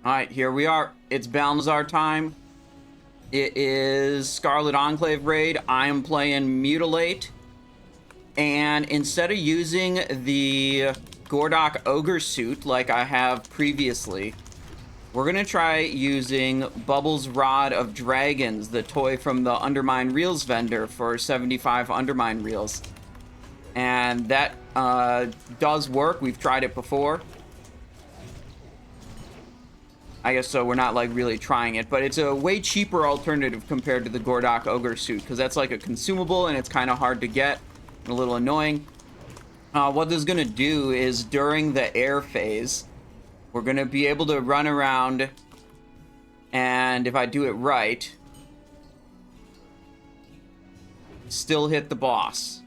Alright, here we are. It's Balnazzar time. It is Scarlet Enclave raid. I am playing Mutilate. And instead of using the Gordok Ogre suit like I have previously, we're going to try using Bubbles' Rod of Dragons, the toy from the Undermine Reels vendor for 75 Undermine Reels. And that does work. We've tried it before. I guess so, we're not, like, really trying it, but it's a way cheaper alternative compared to the Gordok Ogre suit, because that's, like, a consumable, and it's kind of hard to get, and a little annoying. What this is going to do is, during the air phase, we're going to be able to run around, and if I do it right, still hit the boss.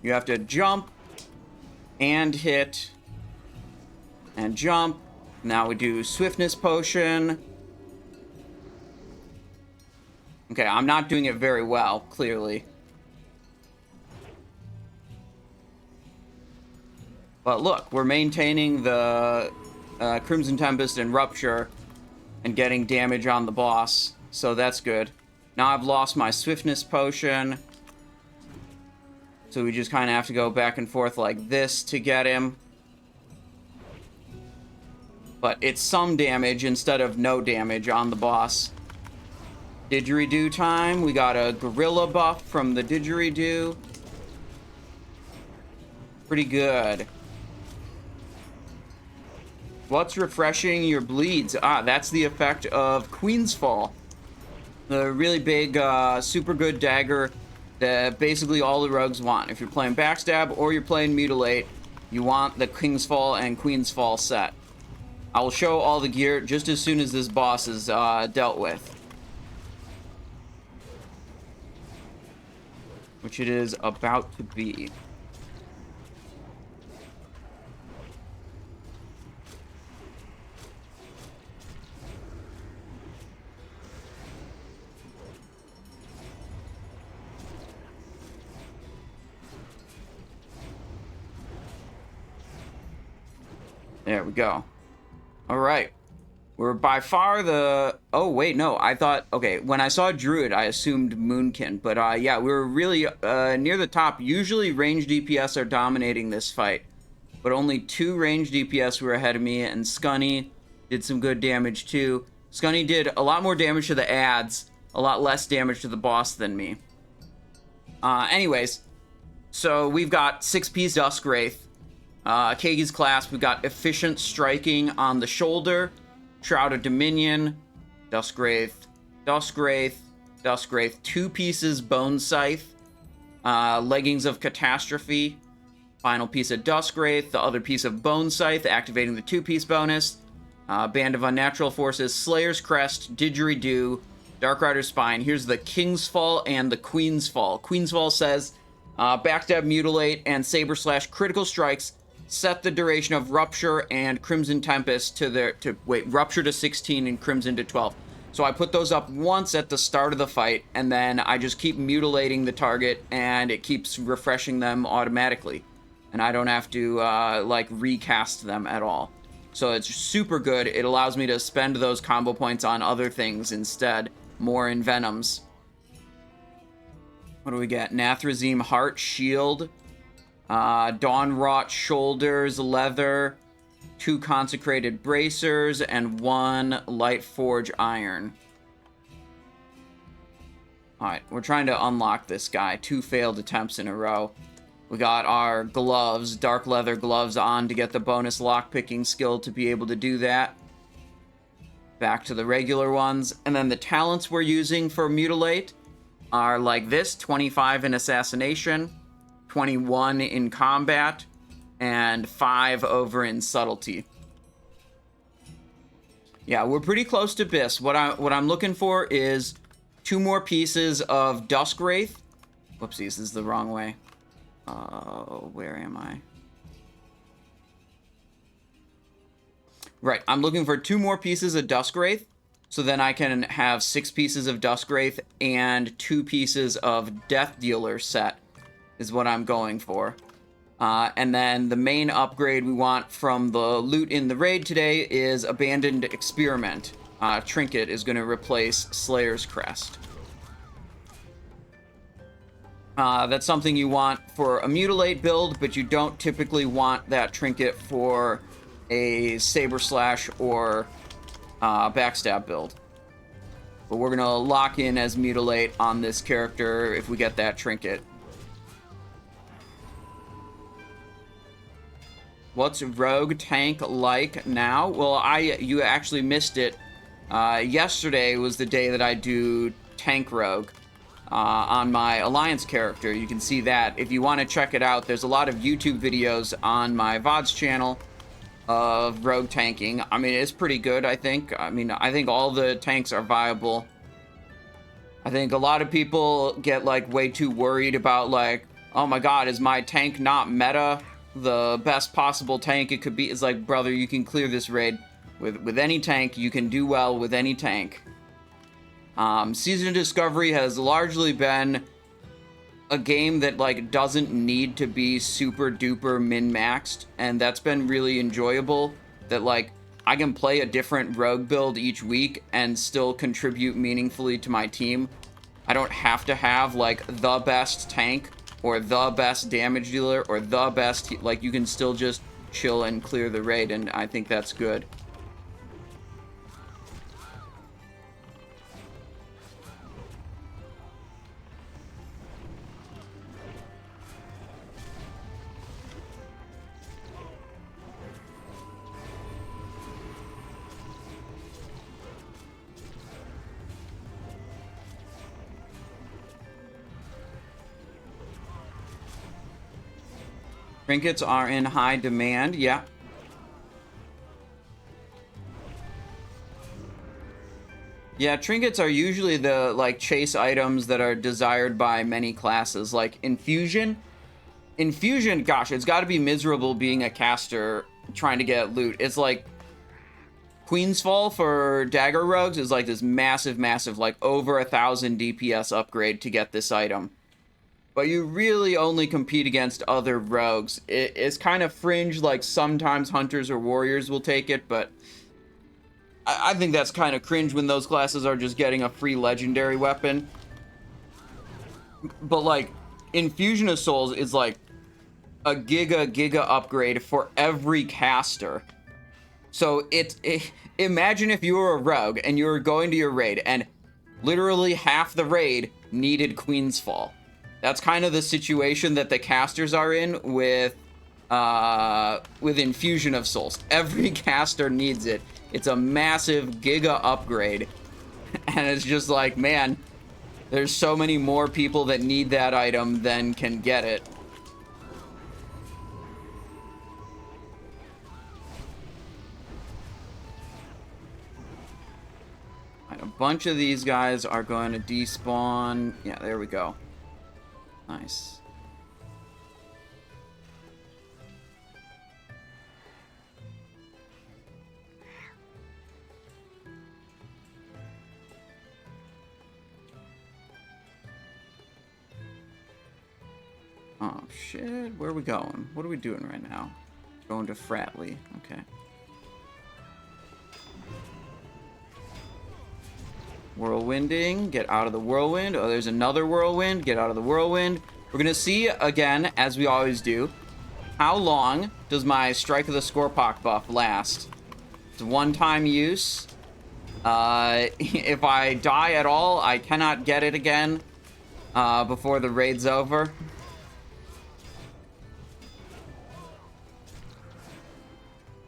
You have to jump, and hit... and jump. Now we do swiftness potion. Okay, I'm not doing it very well, clearly. But look, we're maintaining the Crimson Tempest and Rupture and getting damage on the boss, so that's good. Now I've lost my swiftness potion. So we just kind of have to go back and forth like this to get him. But it's some damage instead of no damage on the boss. Didgeridoo time. We got a gorilla buff from the didgeridoo. Pretty good. What's refreshing your bleeds? Ah, that's the effect of QUEENSFALL. The really big, super good dagger that basically all the rogues want. If you're playing Backstab or you're playing Mutilate, you want the Kingsfall and QUEENSFALL set. I will show all the gear just as soon as this boss is dealt with. Which it is about to be. There we go. All right. We're by far the... Oh, wait, no. I thought... Okay, when I saw Druid, I assumed Moonkin. But, yeah, we were really near the top. Usually, ranged DPS are dominating this fight. But only 2 ranged DPS were ahead of me, and Scunny did some good damage, too. Scunny did a lot more damage to the ads, a lot less damage to the boss than me. Anyways, so we've got 6-piece Duskwraith. Kagi's Clasp, we've got Efficient Striking on the shoulder, Shroud of Dominion, Duskwraith, 2 pieces Bone Scythe, Leggings of Catastrophe, final piece of Duskwraith, the other piece of Bone Scythe, activating the 2-piece bonus, Band of Unnatural Forces, Slayer's Crest, Didgeridoo, Dark Rider's Spine. Here's the Kingsfall and the Queensfall. Queensfall says, Backstab, Mutilate, and Saber Slash critical strikes set the duration of Rupture and Crimson Tempest to Rupture to 16 and Crimson to 12. So I put those up once at the start of the fight, and then I just keep mutilating the target, and it keeps refreshing them automatically. And I don't have to, like, recast them at all. So it's super good. It allows me to spend those combo points on other things instead, more in Venoms. What do we get? Nathrazim Heart Shield. Dawnwrought Shoulders, Leather, 2 Consecrated Bracers, and 1 Light Forge Iron. Alright, we're trying to unlock this guy. 2 failed attempts in a row. We got our gloves, dark leather gloves on to get the bonus lockpicking skill to be able to do that. Back to the regular ones. And then the talents we're using for Mutilate are like this: 25 in Assassination, 21 in Combat, and 5 over in Subtlety. Yeah, we're pretty close to Biss. What I'm looking for is 2 more pieces of Duskwraith. Whoopsies, this is the wrong way. Where am I? Right, I'm looking for 2 more pieces of Duskwraith, so then I can have 6 pieces of Duskwraith and 2 pieces of Death Dealer set, is what I'm going for. And then the main upgrade we want from the loot in the raid today is Abandoned Experiment. Trinket is going to replace Slayer's Crest. That's something you want for a Mutilate build, but you don't typically want that trinket for a Saber Slash or Backstab build. But we're going to lock in as Mutilate on this character if we get that trinket. What's Rogue Tank like now? Well, you actually missed it. Yesterday was the day that I do Tank Rogue on my Alliance character. You can see that. If you want to check it out, there's a lot of YouTube videos on my VODs channel of Rogue tanking. I mean, it's pretty good, I think. I mean, I think all the tanks are viable. I think a lot of people get, like, way too worried about, like, oh my god, is my tank not meta? The best possible tank it could be. Is like, brother, you can clear this raid with any tank. You can do well with any tank. Season of Discovery has largely been a game that, like, doesn't need to be super duper min-maxed, and that's been really enjoyable. That, like, I can play a different rogue build each week and still contribute meaningfully to my team. I don't have to have, like, the best tank or the best damage dealer or the best, like, you can still just chill and clear the raid, and I think that's good. Trinkets are in high demand, yeah. Yeah, trinkets are usually the, like, chase items that are desired by many classes. Like, Infusion. Infusion, gosh, it's got to be miserable being a caster trying to get loot. It's like, QUEENSFALL for Dagger Rogues is like this massive, like, over 1,000 DPS upgrade to get this item. But you really only compete against other rogues. It's kind of fringe, like sometimes hunters or warriors will take it, but I think that's kind of cringe when those classes are just getting a free legendary weapon. But, like, Infusion of Souls is like a giga upgrade for every caster. So imagine if you were a rogue and you were going to your raid and literally half the raid needed QUEENSFALL. That's kind of the situation that the casters are in with Infusion of Souls. Every caster needs it. It's a massive giga upgrade. And it's just like, man, there's so many more people that need that item than can get it. And a bunch of these guys are going to despawn. Yeah, there we go. Nice. Oh, shit. Where are we going? What are we doing right now? Going to Fratley. Okay. Whirlwinding. Get out of the whirlwind. Oh, there's another whirlwind. Get out of the whirlwind. We're going to see, again, as we always do, how long does my Strike of the Scorpock buff last? It's a one-time use. If I die at all, I cannot get it again before the raid's over.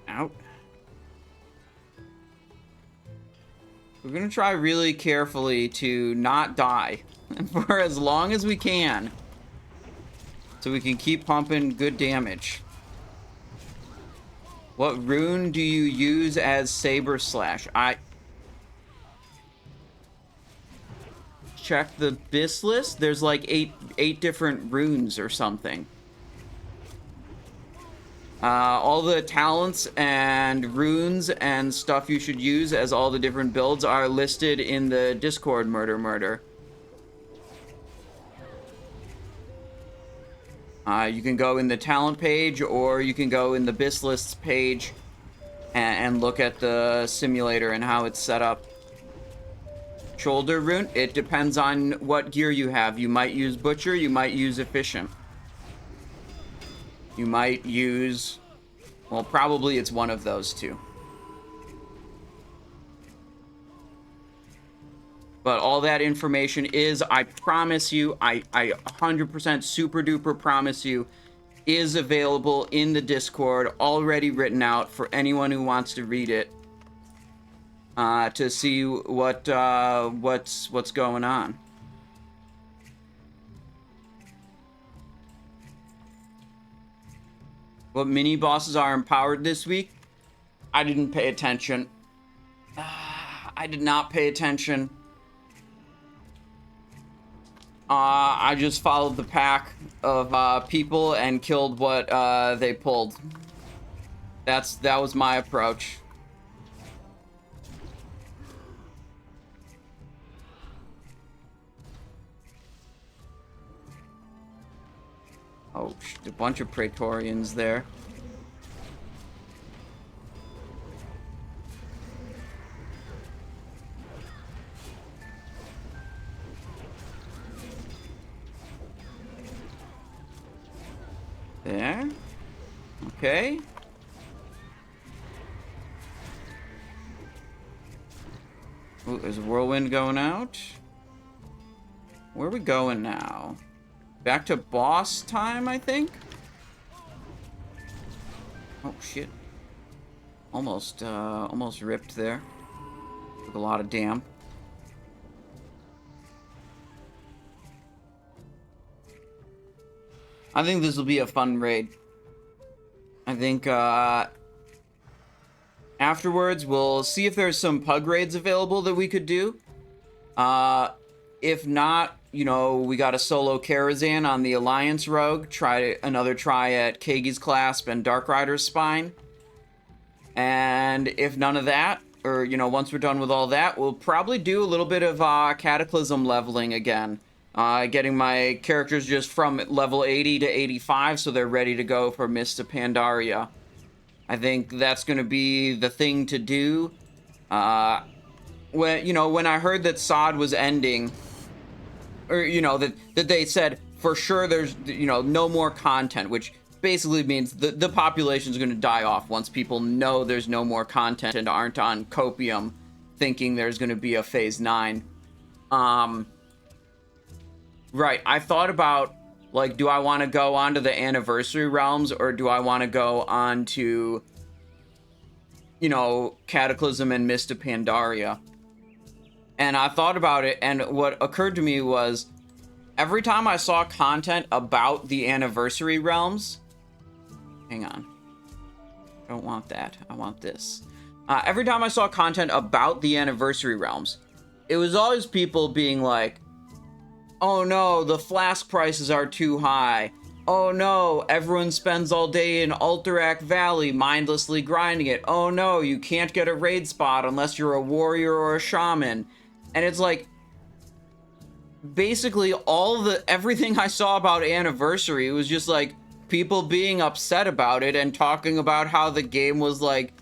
Out. We're going to try really carefully to not die for as long as we can so we can keep pumping good damage. What rune do you use as Saber Slash? I check the BIS list. There's like eight different runes or something. All the talents and runes and stuff you should use as all the different builds are listed in the Discord murder. You can go in the talent page, or you can go in the BIS lists page and look at the simulator and how it's set up. Shoulder rune, it depends on what gear you have. You might use Butcher, you might use Efficient. You might use... well, probably it's one of those two. But all that information is, I promise you, I 100% super duper promise you, is available in the Discord, already written out for anyone who wants to read it, to see what's going on. What mini bosses are empowered this week? I didn't pay attention. I did not pay attention. I just followed the pack of people and killed what they pulled. That was my approach. Oh, a bunch of Praetorians there. There. Okay. Ooh, there's a whirlwind going out. Where are we going now? Back to boss time, I think? Oh, shit. Almost ripped there. Took a lot of damn. I think this will be a fun raid. I think, afterwards, we'll see if there's some pug raids available that we could do. If not, you know, we got a solo Karazhan on the Alliance Rogue. Try another try at Kagi's Clasp and Dark Rider's Spine. And if none of that, or, you know, once we're done with all that, we'll probably do a little bit of Cataclysm leveling again. Getting my characters just from level 80 to 85 so they're ready to go for Mists of Pandaria. I think that's going to be the thing to do. When I heard that SOD was ending, or, you know, that they said for sure there's, you know, no more content, which basically means the population is going to die off once people know there's no more content and aren't on copium thinking there's going to be a phase 9. Right, I thought about, like, do I want to go onto the Anniversary Realms, or do I want to go on to, you know, Cataclysm and Mist of Pandaria? And I thought about it, and what occurred to me was, every time I saw content about the Anniversary Realms... hang on. I don't want that. I want this. Every time I saw content about the Anniversary Realms, it was always people being like, oh no, the flask prices are too high. Oh no, everyone spends all day in Alterac Valley mindlessly grinding it. Oh no, you can't get a raid spot unless you're a warrior or a shaman. And it's like, basically everything I saw about Anniversary was just like people being upset about it and talking about how the game was like,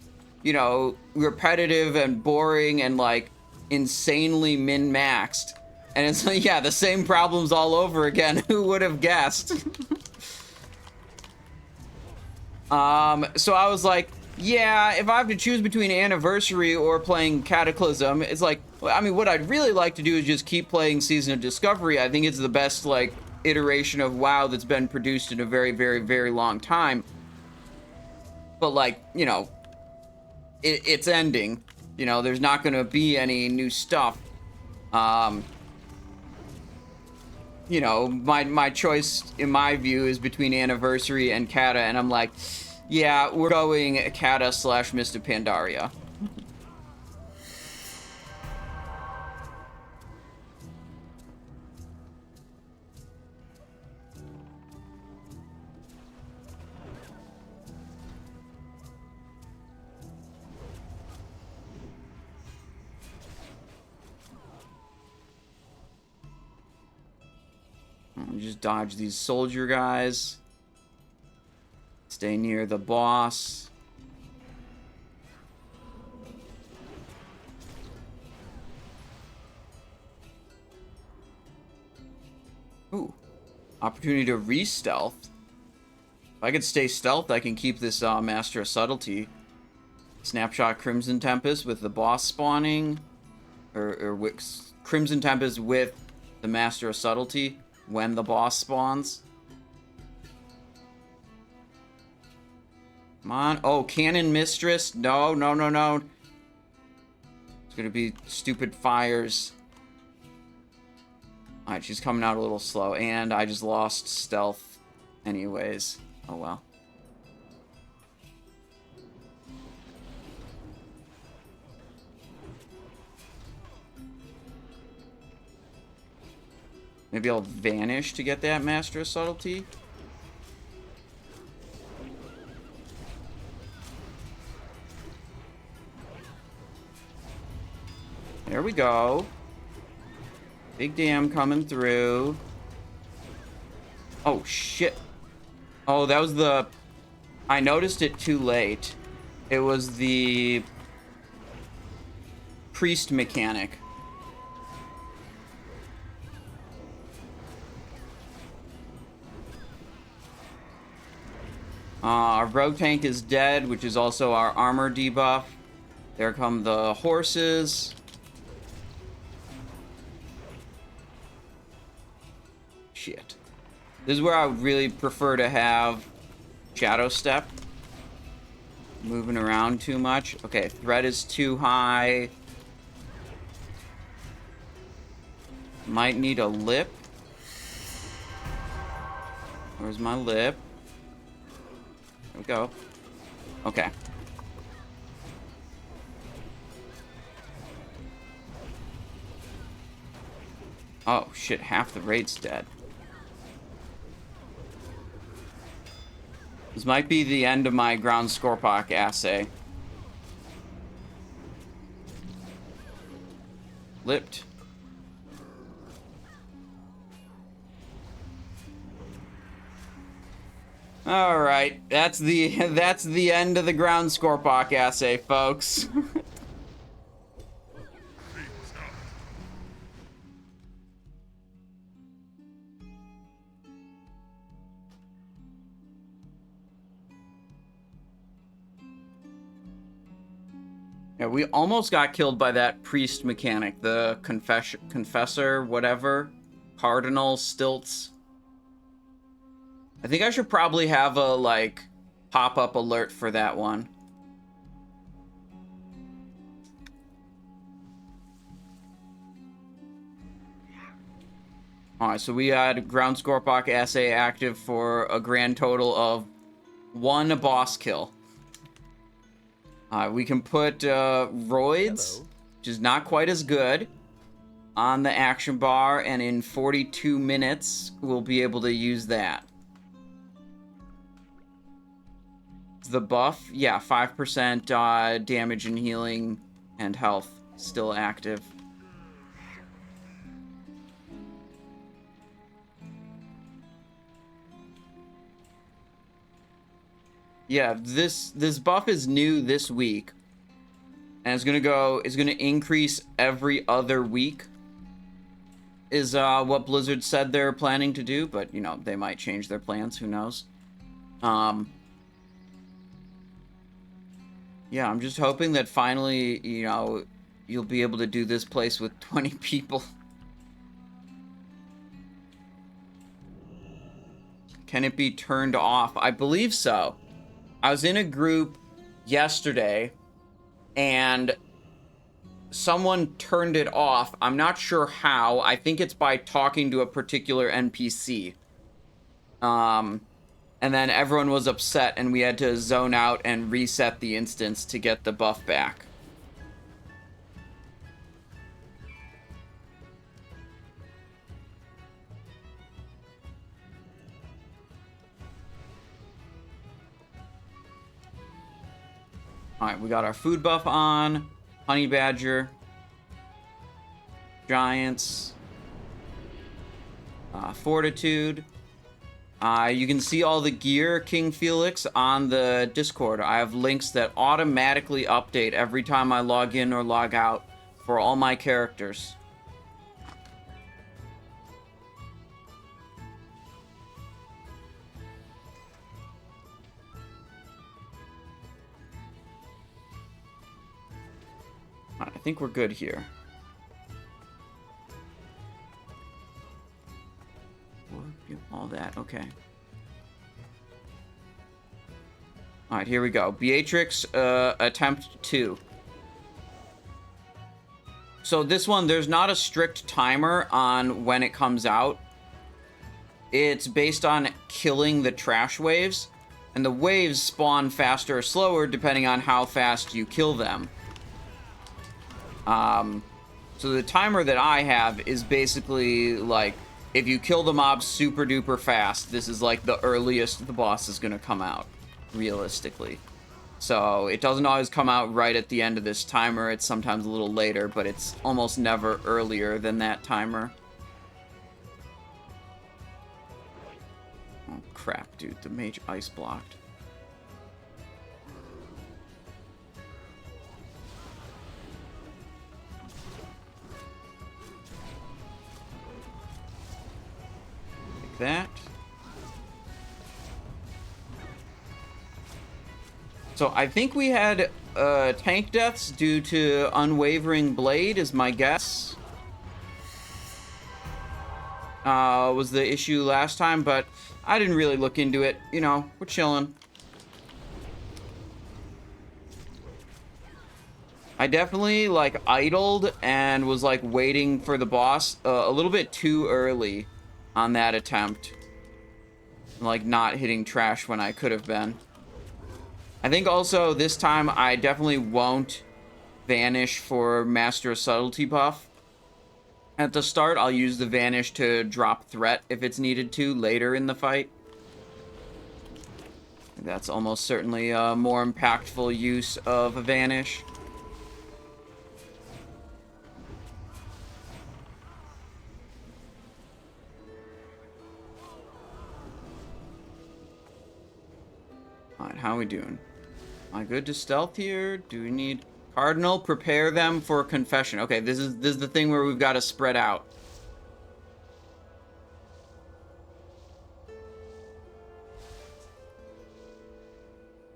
you know, repetitive and boring and like insanely min-maxed. And it's like, yeah, the same problems all over again. Who would have guessed? So I was like, yeah, if I have to choose between Anniversary or playing Cataclysm, it's like, I mean, what I'd really like to do is just keep playing Season of Discovery. I think it's the best, like, iteration of WoW that's been produced in a very, very, very long time. But, like, you know, it's ending. You know, there's not going to be any new stuff. You know, my choice, in my view, is between Anniversary and Kata, and I'm like, yeah, we're going Kata / Mist of Pandaria. Just dodge these soldier guys. Stay near the boss. Ooh. Opportunity to re-stealth. If I could stay stealth, I can keep this Master of Subtlety. Snapshot Crimson Tempest with the boss spawning. Or Crimson Tempest with the Master of Subtlety when the boss spawns. Come on. Oh, Cannon Mistress. No, no, no, no. It's gonna be stupid fires. Alright, she's coming out a little slow. And I just lost stealth anyways. Oh well. Maybe I'll vanish to get that Master of Subtlety. There we go. Big dam coming through. Oh, shit. Oh, that was the... I noticed it too late. It was the... priest mechanic. Our rogue tank is dead, which is also our armor debuff. There come the horses. Shit. This is where I would really prefer to have Shadow Step. Moving around too much. Okay, threat is too high. Might need a lip. Where's my lip? There we go. Okay. Oh, shit. Half the raid's dead. This might be the end of my ground Scorpok assay. Lipped. All right, that's the end of the ground Scorpok assay, folks. Yeah, we almost got killed by that priest mechanic, the confessor, whatever, cardinal stilts. I think I should probably have a, like, pop-up alert for that one. Alright, so we had Ground Scorpok assay active for a grand total of 1 boss kill. We can put Roids, which is not quite as good, on the action bar, and in 42 minutes, we'll be able to use that. The buff, yeah, 5% damage and healing and health still active. Yeah, this buff is new this week, and it's gonna increase every other week. Is what Blizzard said they're planning to do, but you know they might change their plans. Who knows? Yeah, I'm just hoping that finally, you know, you'll be able to do this place with 20 people. Can it be turned off? I believe so. I was in a group yesterday, and someone turned it off. I'm not sure how. I think it's by talking to a particular NPC. And then everyone was upset, and we had to zone out and reset the instance to get the buff back. Alright, we got our food buff on. Honey Badger. Giants. Fortitude. You can see all the gear, King Felix, on the Discord. I have links that automatically update every time I log in or log out for all my characters. I think we're good here. All that, okay. Alright, here we go. Beatrix, attempt 2. So this one, there's not a strict timer on when it comes out. It's based on killing the trash waves, and the waves spawn faster or slower depending on how fast you kill them. So the timer that I have is basically like, if you kill the mob super duper fast, this is like the earliest the boss is gonna come out, realistically. So it doesn't always come out right at the end of this timer, it's sometimes a little later, but it's almost never earlier than that timer. Oh crap, dude, the mage ice blocked. That. So I think we had tank deaths due to unwavering blade is my guess. Was the issue last time, but I didn't really look into it. You know, we're chilling. I definitely like idled and was like waiting for the boss a little bit too early on that attempt. Like not hitting trash when I could have been. I think also this time I definitely won't vanish for Master of Subtlety buff. At the start, I'll use the vanish to drop threat if it's needed to later in the fight. That's almost certainly a more impactful use of a vanish. Alright, how are we doing? Am I good to stealth here? Do we need... Cardinal, prepare them for confession. Okay, this is the thing where we've got to spread out.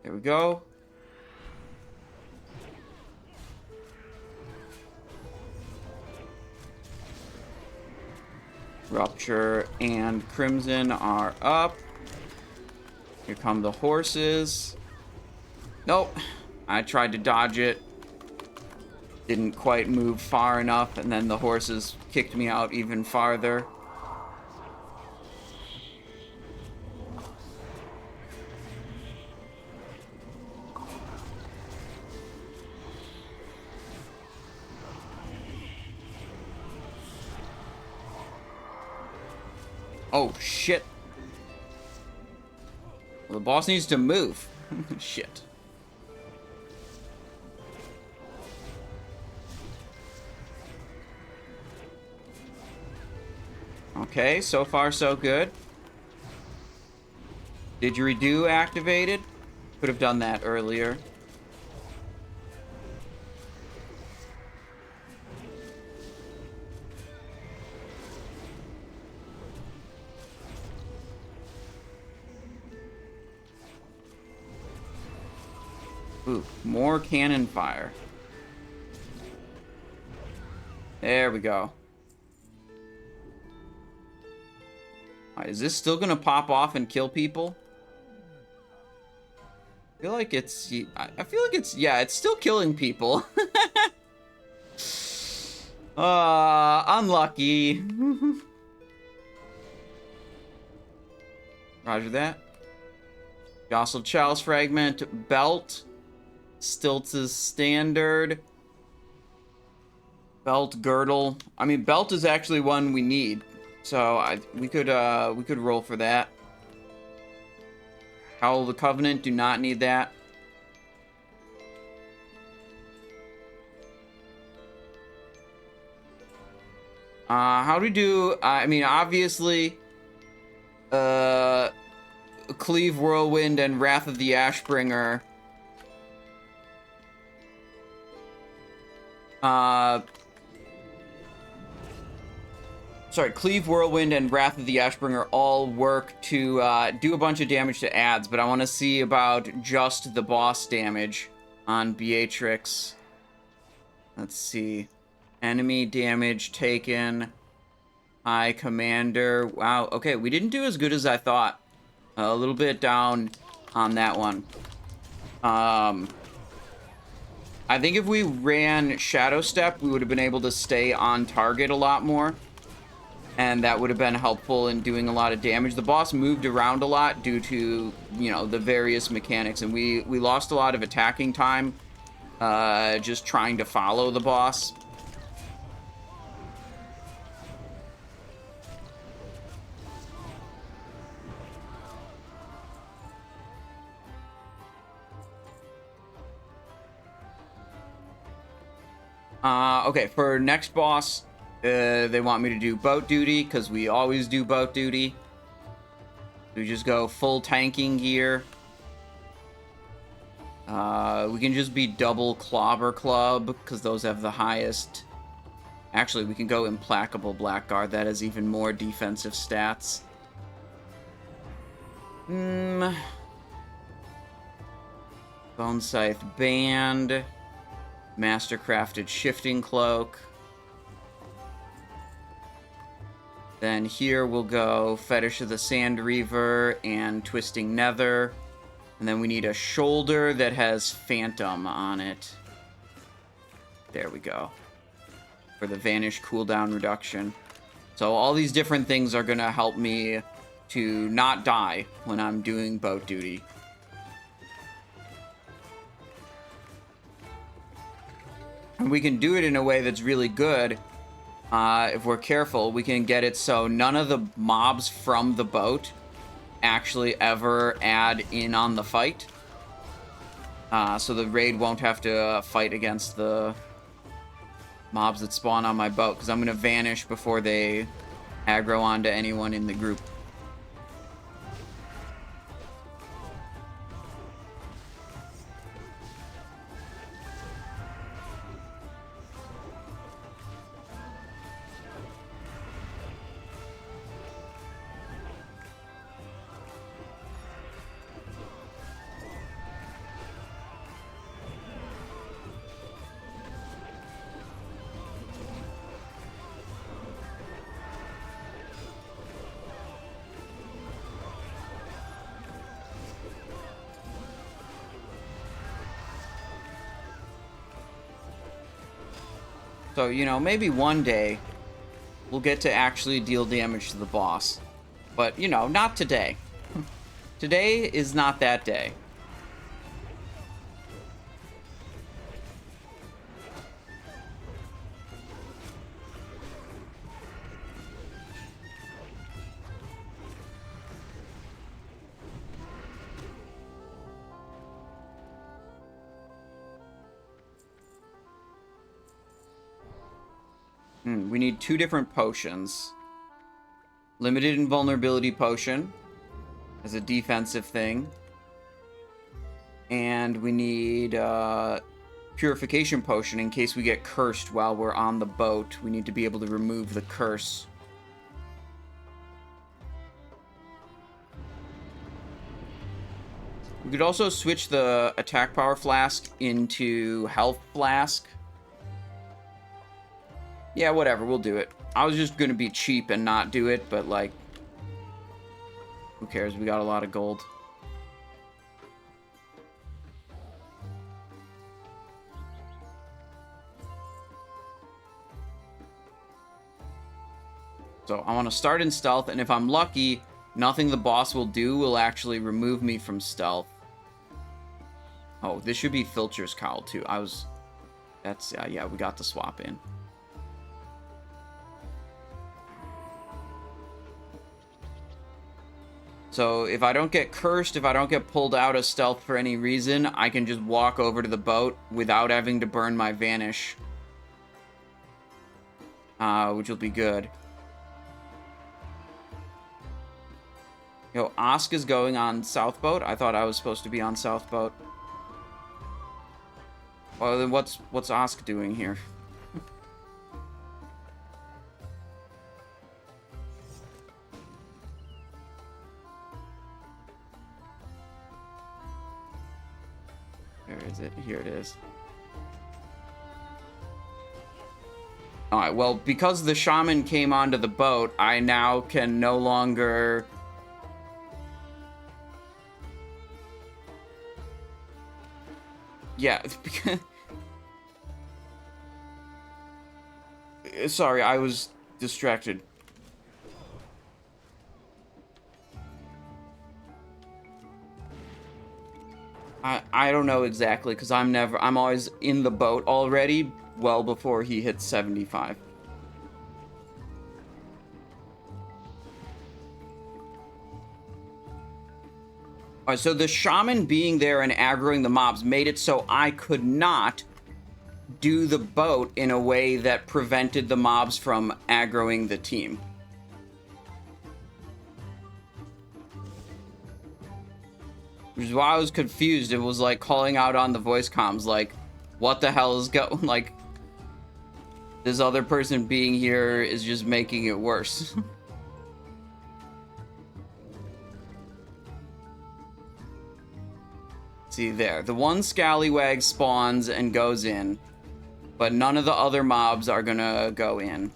There we go. Rupture and Crimson are up. Here come the horses. Nope. I tried to dodge it. Didn't quite move far enough, and then the horses kicked me out even farther. Oh, shit. Well, the boss needs to move. Shit. Okay, so far so good. Didgeridoo activated. Could have done that earlier. Ooh, more cannon fire. There we go. Alright, is this still gonna pop off and kill people? I feel like it's... yeah, it's still killing people. Unlucky. Roger that. Jostled Chalice Fragment, Belt. Stilts' Standard. Belt, Girdle. I mean, Belt is actually one we need. So we could roll for that. Howl of the Covenant, do not need that. How do we do? I mean, obviously, Cleave, Whirlwind, and Wrath of the Ashbringer. Sorry, Cleave, Whirlwind, and Wrath of the Ashbringer all work to do a bunch of damage to adds, but I want to see about just the boss damage on Beatrix. Let's see. Enemy damage taken. High Commander. Wow, okay, we didn't do as good as I thought. A little bit down on that one. I think if we ran Shadow Step, we would have been able to stay on target a lot more. And that would have been helpful in doing a lot of damage. The boss moved around a lot due to, you know, the various mechanics. And we lost a lot of attacking time just trying to follow the boss. Okay, for next boss, they want me to do boat duty, because we always do boat duty. We just go full tanking gear. We can just be double Clobber Club, because those have the highest... Actually, we can go Implacable Blackguard. That has even more defensive stats. Bone Scythe Band. Mastercrafted Shifting Cloak. Then here we'll go Fetish of the Sand Reaver and Twisting Nether. And then we need a shoulder that has Phantom on it. There we go. For the Vanish cooldown reduction. So all these different things are going to help me to not die when I'm doing boat duty. And we can do it in a way that's really good. If we're careful, we can get it so none of the mobs from the boat actually ever add in on the fight. So the raid won't have to fight against the mobs that spawn on my boat, because I'm going to vanish before they aggro onto anyone in the group. So, you know, maybe one day we'll get to actually deal damage to the boss. But, you know, not today. Today is not that day. We need 2 different potions. Limited Invulnerability Potion as a defensive thing. And we need Purification Potion in case we get cursed while we're on the boat. We need to be able to remove the curse. We could also switch the Attack Power Flask into Health Flask. Yeah, whatever, we'll do it. I was just gonna be cheap and not do it, but, like, who cares? We got a lot of gold. So I want to start in stealth, and if I'm lucky, nothing the boss will do will actually remove me from stealth. Oh, this should be Filcher's Cowl, too. That's, yeah, we got the swap in. So if I don't get cursed, if I don't get pulled out of stealth for any reason, I can just walk over to the boat without having to burn my vanish. Which will be good. Yo, Osk is going on South Boat? I thought I was supposed to be on South Boat. Well, then what's Osk doing here? Where is it? Here it is. Alright, well, because the shaman came onto the boat, I now can no longer... Yeah. Sorry, I was distracted. I don't know exactly, because I'm always in the boat already, well before he hits 75. Alright, so the shaman being there and aggroing the mobs made it so I could not do the boat in a way that prevented the mobs from aggroing the team. Which is why I was confused. It was like calling out on the voice comms, like, what the hell is going, like, this other person being here is just making it worse. See there, the one scallywag spawns and goes in, but none of the other mobs are gonna go in.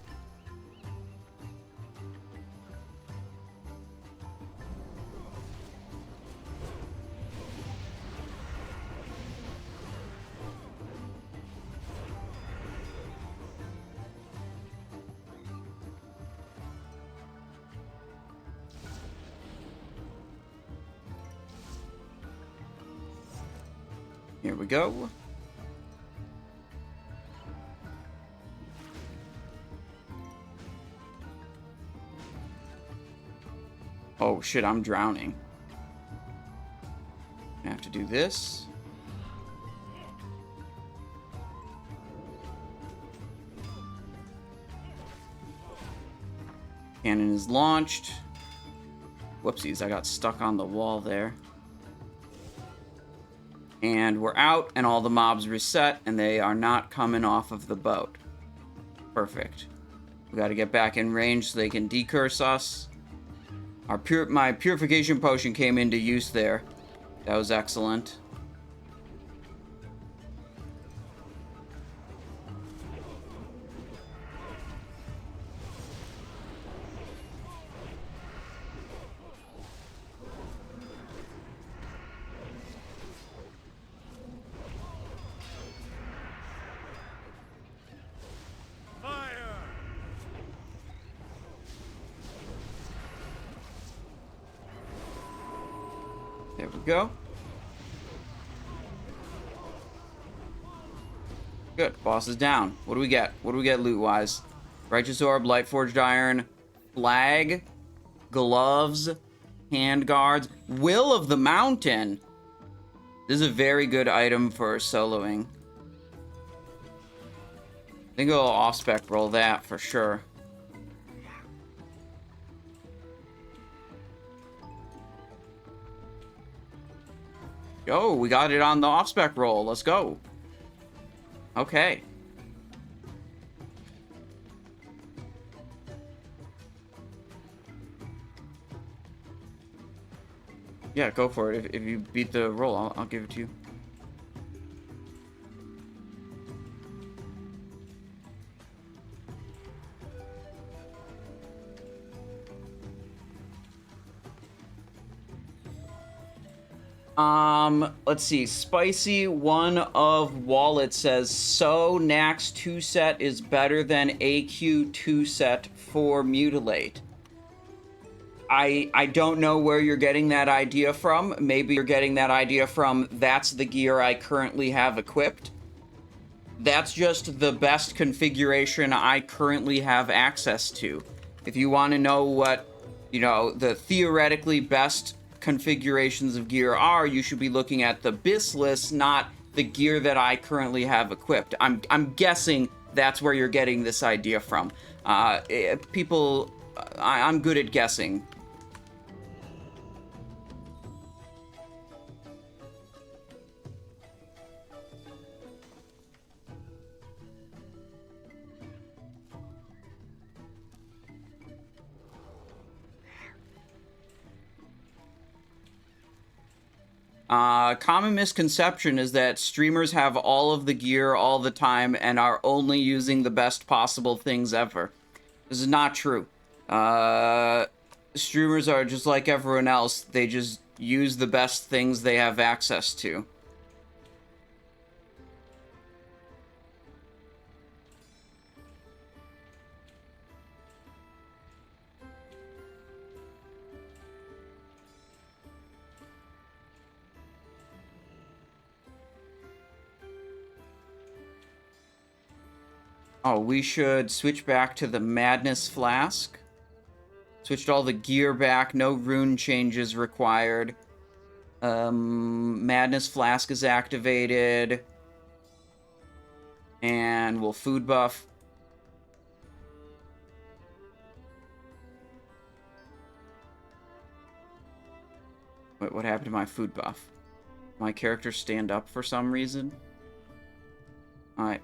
Here we go. Oh shit, I'm drowning. I have to do this. Cannon is launched. Whoopsies, I got stuck on the wall there. And we're out, and all the mobs reset, and they are not coming off of the boat. Perfect. We gotta get back in range so they can decurse us. My purification potion came into use there. That was excellent. There we go. Good. Boss is down. What do we get? What do we get loot-wise? Righteous Orb, Lightforged Iron, Flag, Gloves, Handguards, Will of the Mountain. This is a very good item for soloing. I think I'll off-spec roll that for sure. Yo, we got it on the off-spec roll. Let's go. Okay. Yeah, go for it. If you beat the roll, I'll give it to you. Let's see. Spicy one of Wallet says, so Nax 2 set is better than AQ 2 set for Mutilate. I don't know where you're getting that idea from. Maybe you're getting that idea from, that's the gear I currently have equipped. That's just the best configuration I currently have access to. If you want to know what, you know, the theoretically best configurations of gear are, you should be looking at the BIS list, not the gear that I currently have equipped. I'm guessing that's where you're getting this idea from. I'm good at guessing. Common misconception is that streamers have all of the gear all the time and are only using the best possible things ever. This is not true. Streamers are just like everyone else. They just use the best things they have access to. Oh, we should switch back to the Madness Flask. Switched all the gear back, no rune changes required. Madness Flask is activated. And we'll food buff. Wait, what happened to my food buff? My character stand up for some reason? Alright.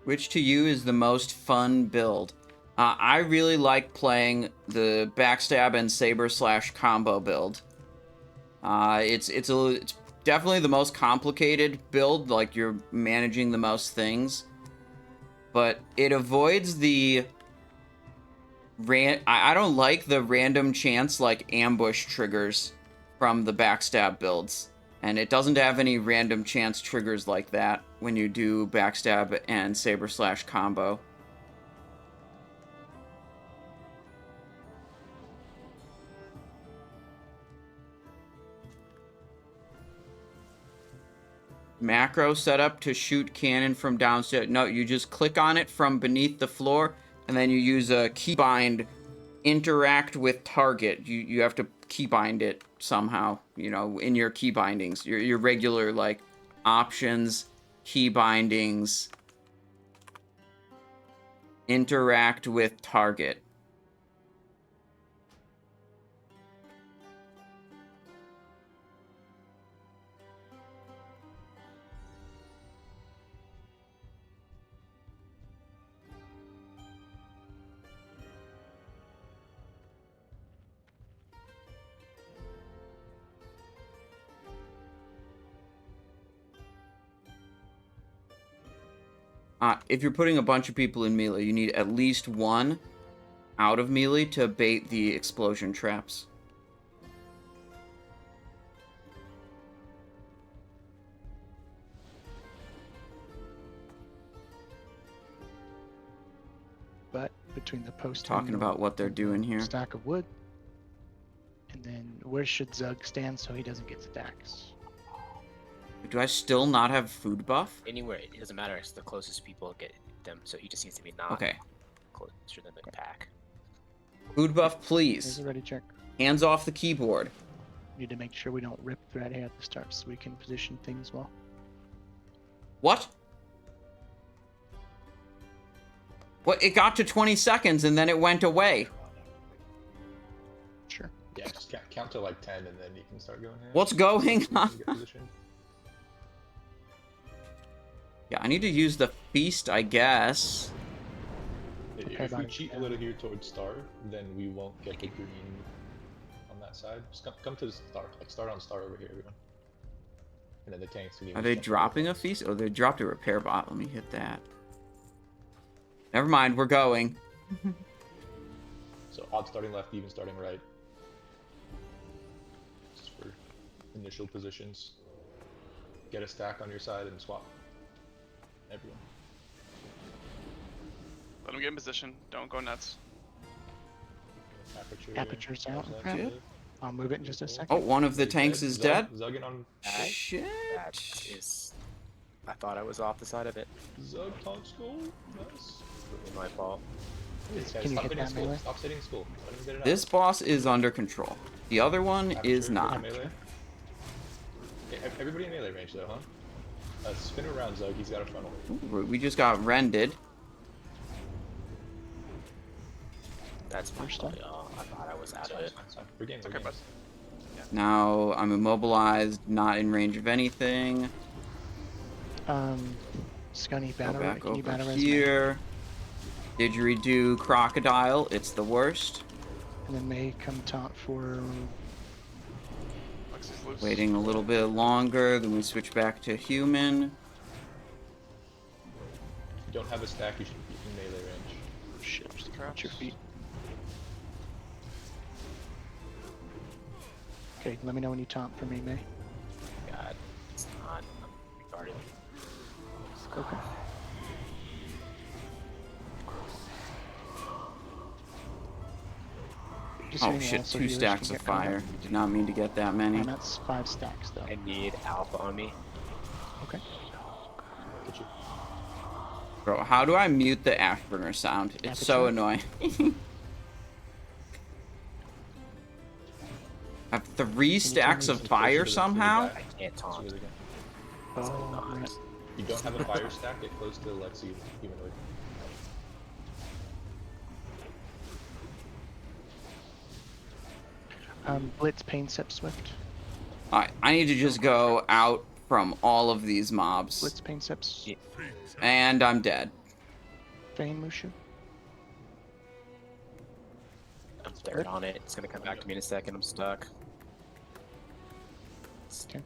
Which to you is the most fun build? I really like playing the backstab and saber / combo build. It's definitely the most complicated build, like you're managing the most things, but it avoids the I don't like the random chance like ambush triggers from the backstab builds. And it doesn't have any random chance triggers like that when you do backstab and saber / combo. Macro setup to shoot cannon from downstairs. No, you just click on it from beneath the floor, and then you use a keybind interact with target. You have to keybind it somehow, you know, in your key bindings, your regular like options, key bindings, interact with target. If you're putting a bunch of people in melee, you need at least one out of melee to bait the explosion traps. But between the post Talking about what they're doing here. Stack of wood. And then where should Zug stand so he doesn't get stacks? Do I still not have food buff? Anywhere, it doesn't matter. It's the closest people get them, so he just needs to be not closer than the pack. Food buff, There's please. a ready check. Hands off the keyboard. Need to make sure we don't rip thread here at the start so we can position things well. What? What? It got to 20 seconds and then it went away. Sure. Yeah, just count to like 10 and then you can start going in. What's going on? Get positioned. Yeah, I need to use the feast, I guess. If we cheat a little here towards star, then we won't get the green on that side. Just come to the star. Like start on star over here, everyone. And then the tanks can even Are they jump dropping a feast? Oh, they dropped a repair bot. Let me hit that. Never mind, we're going. So odd starting left, even starting right. Just for initial positions. Get a stack on your side and swap. Everyone. Let him get in position. Don't go nuts. Aperture's out. Okay. I'll move it in just a second. Oh, one of the tanks is dead. Zugging on. Shit. That is... I thought I was off the side of it. Zug taunt school. Nice. Really my fault. Can you hit that melee? Stop sitting school. Let him get it out. This boss is under control. The other one is Aperture, not. melee. Okay, everybody in melee range though, huh? Spin around Zug, he's got a frontal. Ooh, we just got rended. That's my fault, y'all. I thought I was out of it. We're game, Okay, bud. Yeah. Now I'm immobilized, not in range of anything. Scunny Go banner. back Can you over banner here. Didgeridoo Crocodile, it's the worst. And then May come taunt for. Lexi's loose. Waiting a little bit longer, then we switch back to human. If you don't have a stack, you should be in melee range. Oh, shit, just Watch crouch. your feet. Okay, let me know when you taunt for me, May. God, it's not. I'm retarded. Okay. Just so Oh you know, shit, also 2 healers stacks can of get combat. fire. Did not mean to get that many. And that's 5 stacks though. I need alpha on me. Okay. Get you. Bro, how do I mute the Ashburner sound? It's so Aperture? annoying. I have 3 stacks of Closer fire to the somehow? guy. I can't See taunt. where they go. Oh, man. You don't have a fire stack, get close to Alexei humanoid. Blitz, Pain, Sip, Swift. Alright, I need to just go out from all of these mobs. Blitz, Pain, Sips. Yeah. And I'm dead. Feign, Mushu. I'm third on it. It's gonna come back to me in a second. I'm stuck. Okay.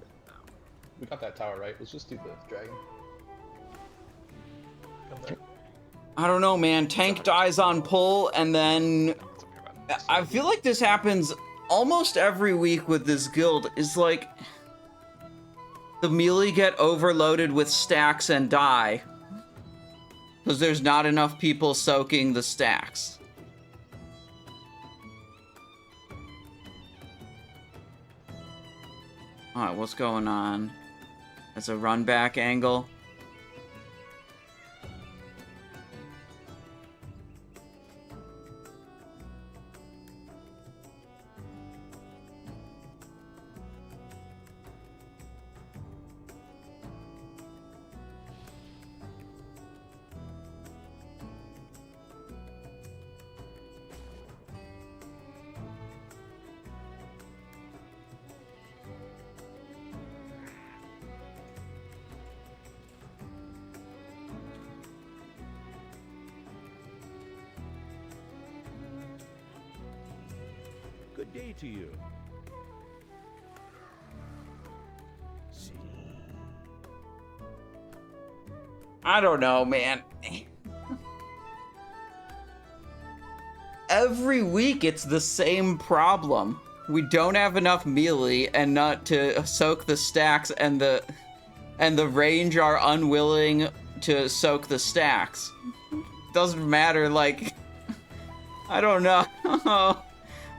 We got that tower, right? Let's just do the dragon. Come there. I don't know, man. Tank dies on pull, and then... It's okay, man. I feel like this happens almost every week with this guild. Is like... the melee get overloaded with stacks and die. Because there's not enough people soaking the stacks. Alright, what's going on? That's a run back angle. Good day to you. I don't know, man. Every week it's the same problem. We don't have enough melee and not to soak the stacks, and the range are unwilling to soak the stacks. Doesn't matter, like, I don't know.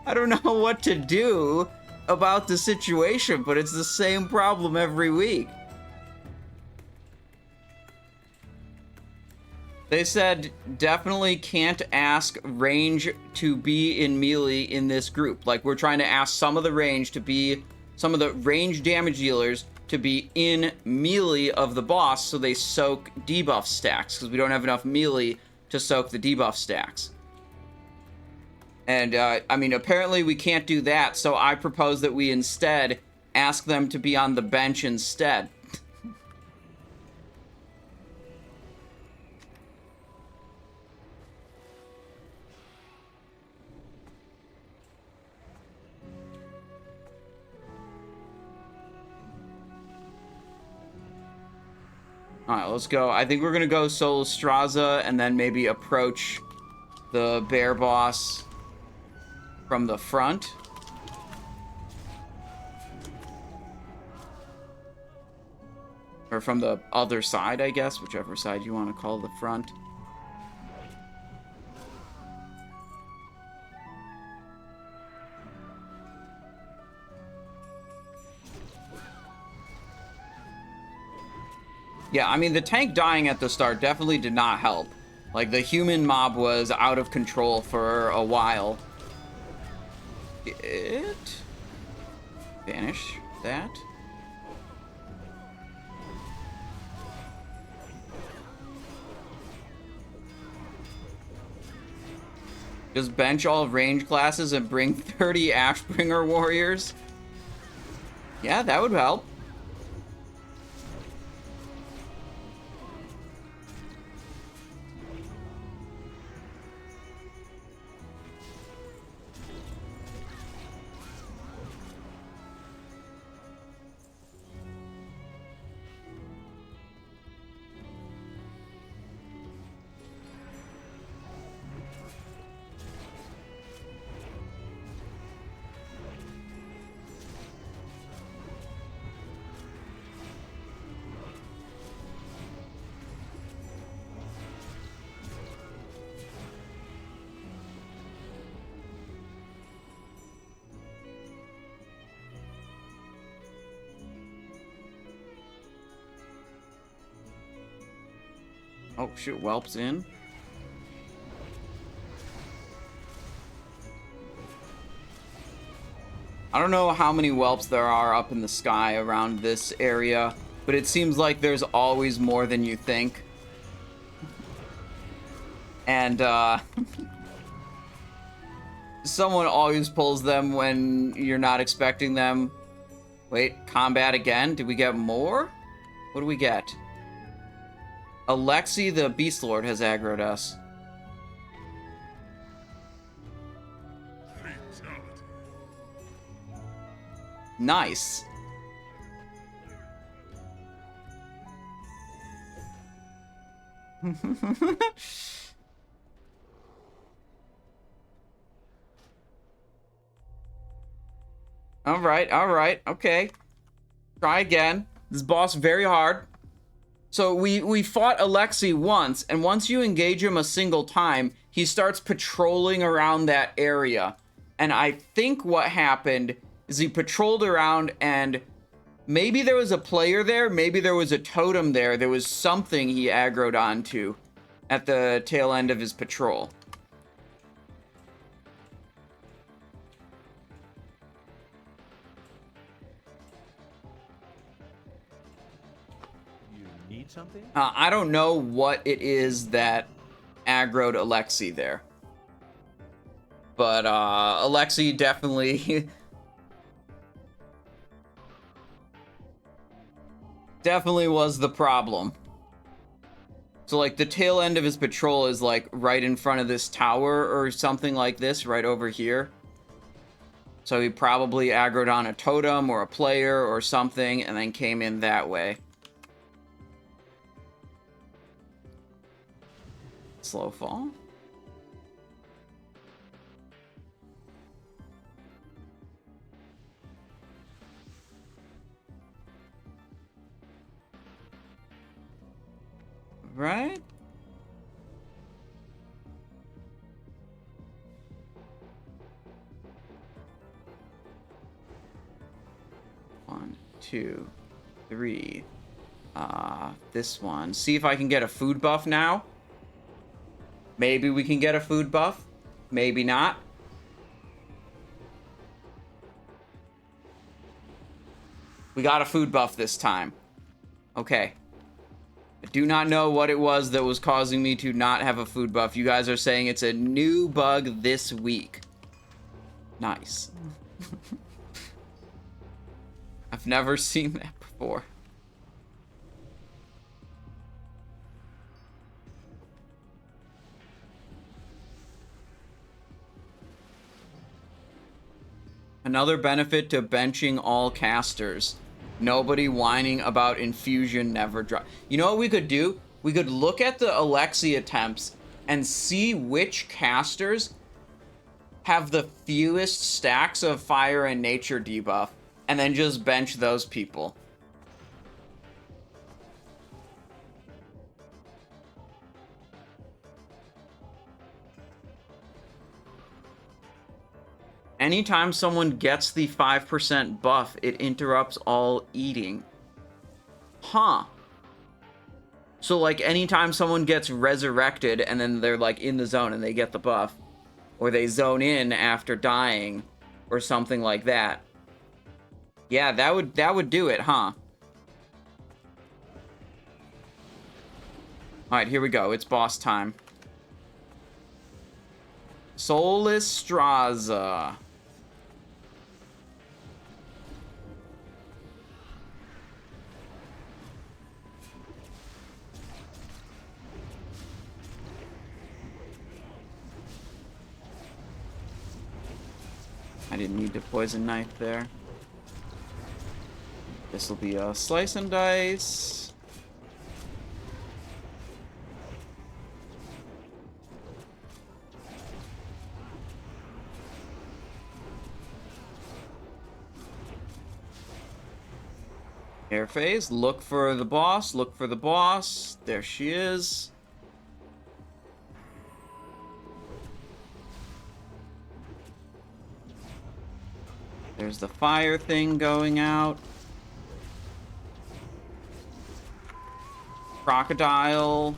I don't know what to do about the situation, but it's the same problem every week. They said definitely can't ask range to be in melee in this group. Like, we're trying to ask some of the range damage dealers to be in melee of the boss so they soak debuff stacks, because we don't have enough melee to soak the debuff stacks. And, I mean, apparently we can't do that, so I propose that we instead ask them to be on the bench instead. Alright, let's go. I think we're gonna go Solistrasza and then maybe approach the bear boss from the front. Or from the other side, I guess, whichever side you want to call the front. Yeah, I mean, the tank dying at the start definitely did not help. Like, the human mob was out of control for a while. Banish that. Just bench all range classes and bring 30 Ashbringer warriors. Yeah, that would help. Oh, shoot, Whelp's in. I don't know how many Whelps there are up in the sky around this area, but it seems like there's always more than you think. And, someone always pulls them when you're not expecting them. Wait, combat again? Did we get more? What do we get? Alexei the Beast Lord has aggroed us. Nice. All right, okay. Try again. This boss very hard. So we fought Alexei once, and once you engage him a single time, he starts patrolling around that area. And I think what happened is he patrolled around, and maybe there was a player there, maybe there was a totem there, there was something he aggroed onto at the tail end of his patrol. Something? I don't know what it is that aggroed Alexei there. But, Alexei definitely... definitely was the problem. So, like, the tail end of his patrol is, like, right in front of this tower or something like this, right over here. So he probably aggroed on a totem or a player or something and then came in that way. Slow fall. Right? One, two, three. This one. See if I can get a food buff now. Maybe we can get a food buff. Maybe not. We got a food buff this time. Okay. I do not know what it was that was causing me to not have a food buff. You guys are saying it's a new bug this week. Nice. I've never seen that before. Another benefit to benching all casters. Nobody whining about infusion never drop. You know what we could do? We could look at the Alexei attempts and see which casters have the fewest stacks of fire and nature debuff, and then just bench those people. Anytime someone gets the 5% buff, it interrupts all eating. Huh. So, like, anytime someone gets resurrected and then they're, like, in the zone and they get the buff, or they zone in after dying, or something like that. Yeah, that would do it, huh? Alright, here we go. It's boss time. Solistrasza. I didn't need to poison knife there. This will be a slice and dice. Air phase, look for the boss, look for the boss. There she is. There's the fire thing going out. Crocodile.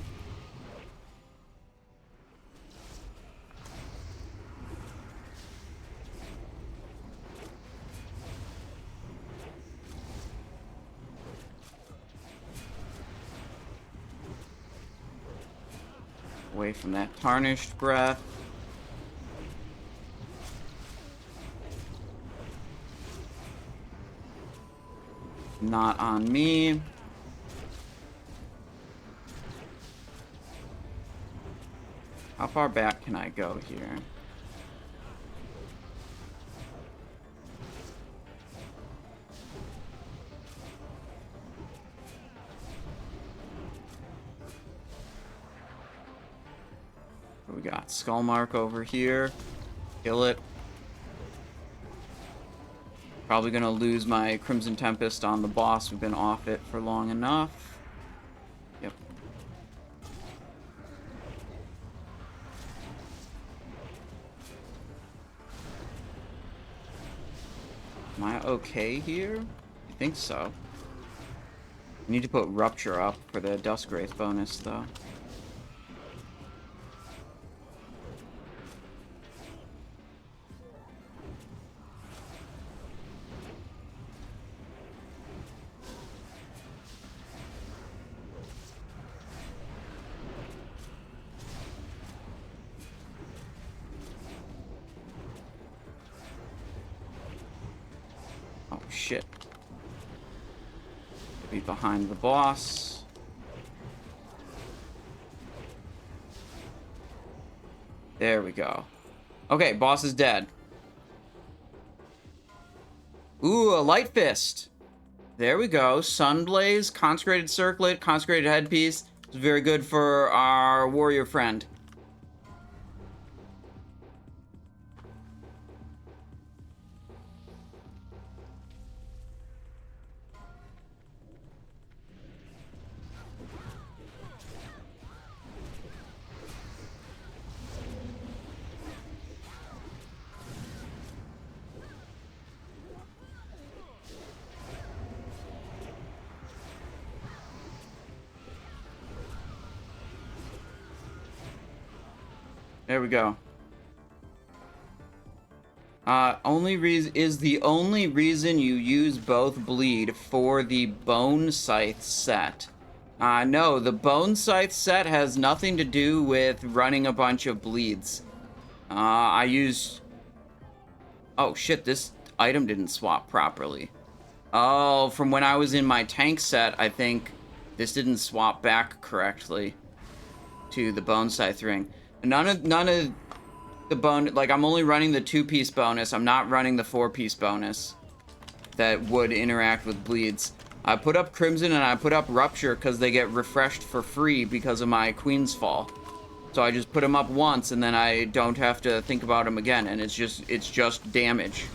Away from that tarnished breath. Not on me. How far back can I go here? We got Skull Mark over here. Kill it. Probably gonna lose my Crimson Tempest on the boss. We've been off it for long enough. Yep. Am I okay here? I think so. I need to put Rupture up for the Duskwraith bonus, though. Oh, shit. Be behind the boss. There we go. Okay, boss is dead. Ooh, a Light Fist. There we go. Sunblaze, Consecrated Circlet, Consecrated Headpiece. It's very good for our warrior friend. There we go. Is the only reason you use both bleed for the Bone Scythe set. No, the Bone Scythe set has nothing to do with running a bunch of bleeds. I used... Oh shit, this item didn't swap properly. Oh, from when I was in my tank set, I think this didn't swap back correctly to the Bone Scythe ring. None of the bone, like, I'm only running the 2-piece bonus. I'm not running the 4-piece bonus that would interact with bleeds. I put up Crimson and I put up Rupture because they get refreshed for free because of my QUEENSFALL. So I just put them up once and then I don't have to think about them again, and it's just damage.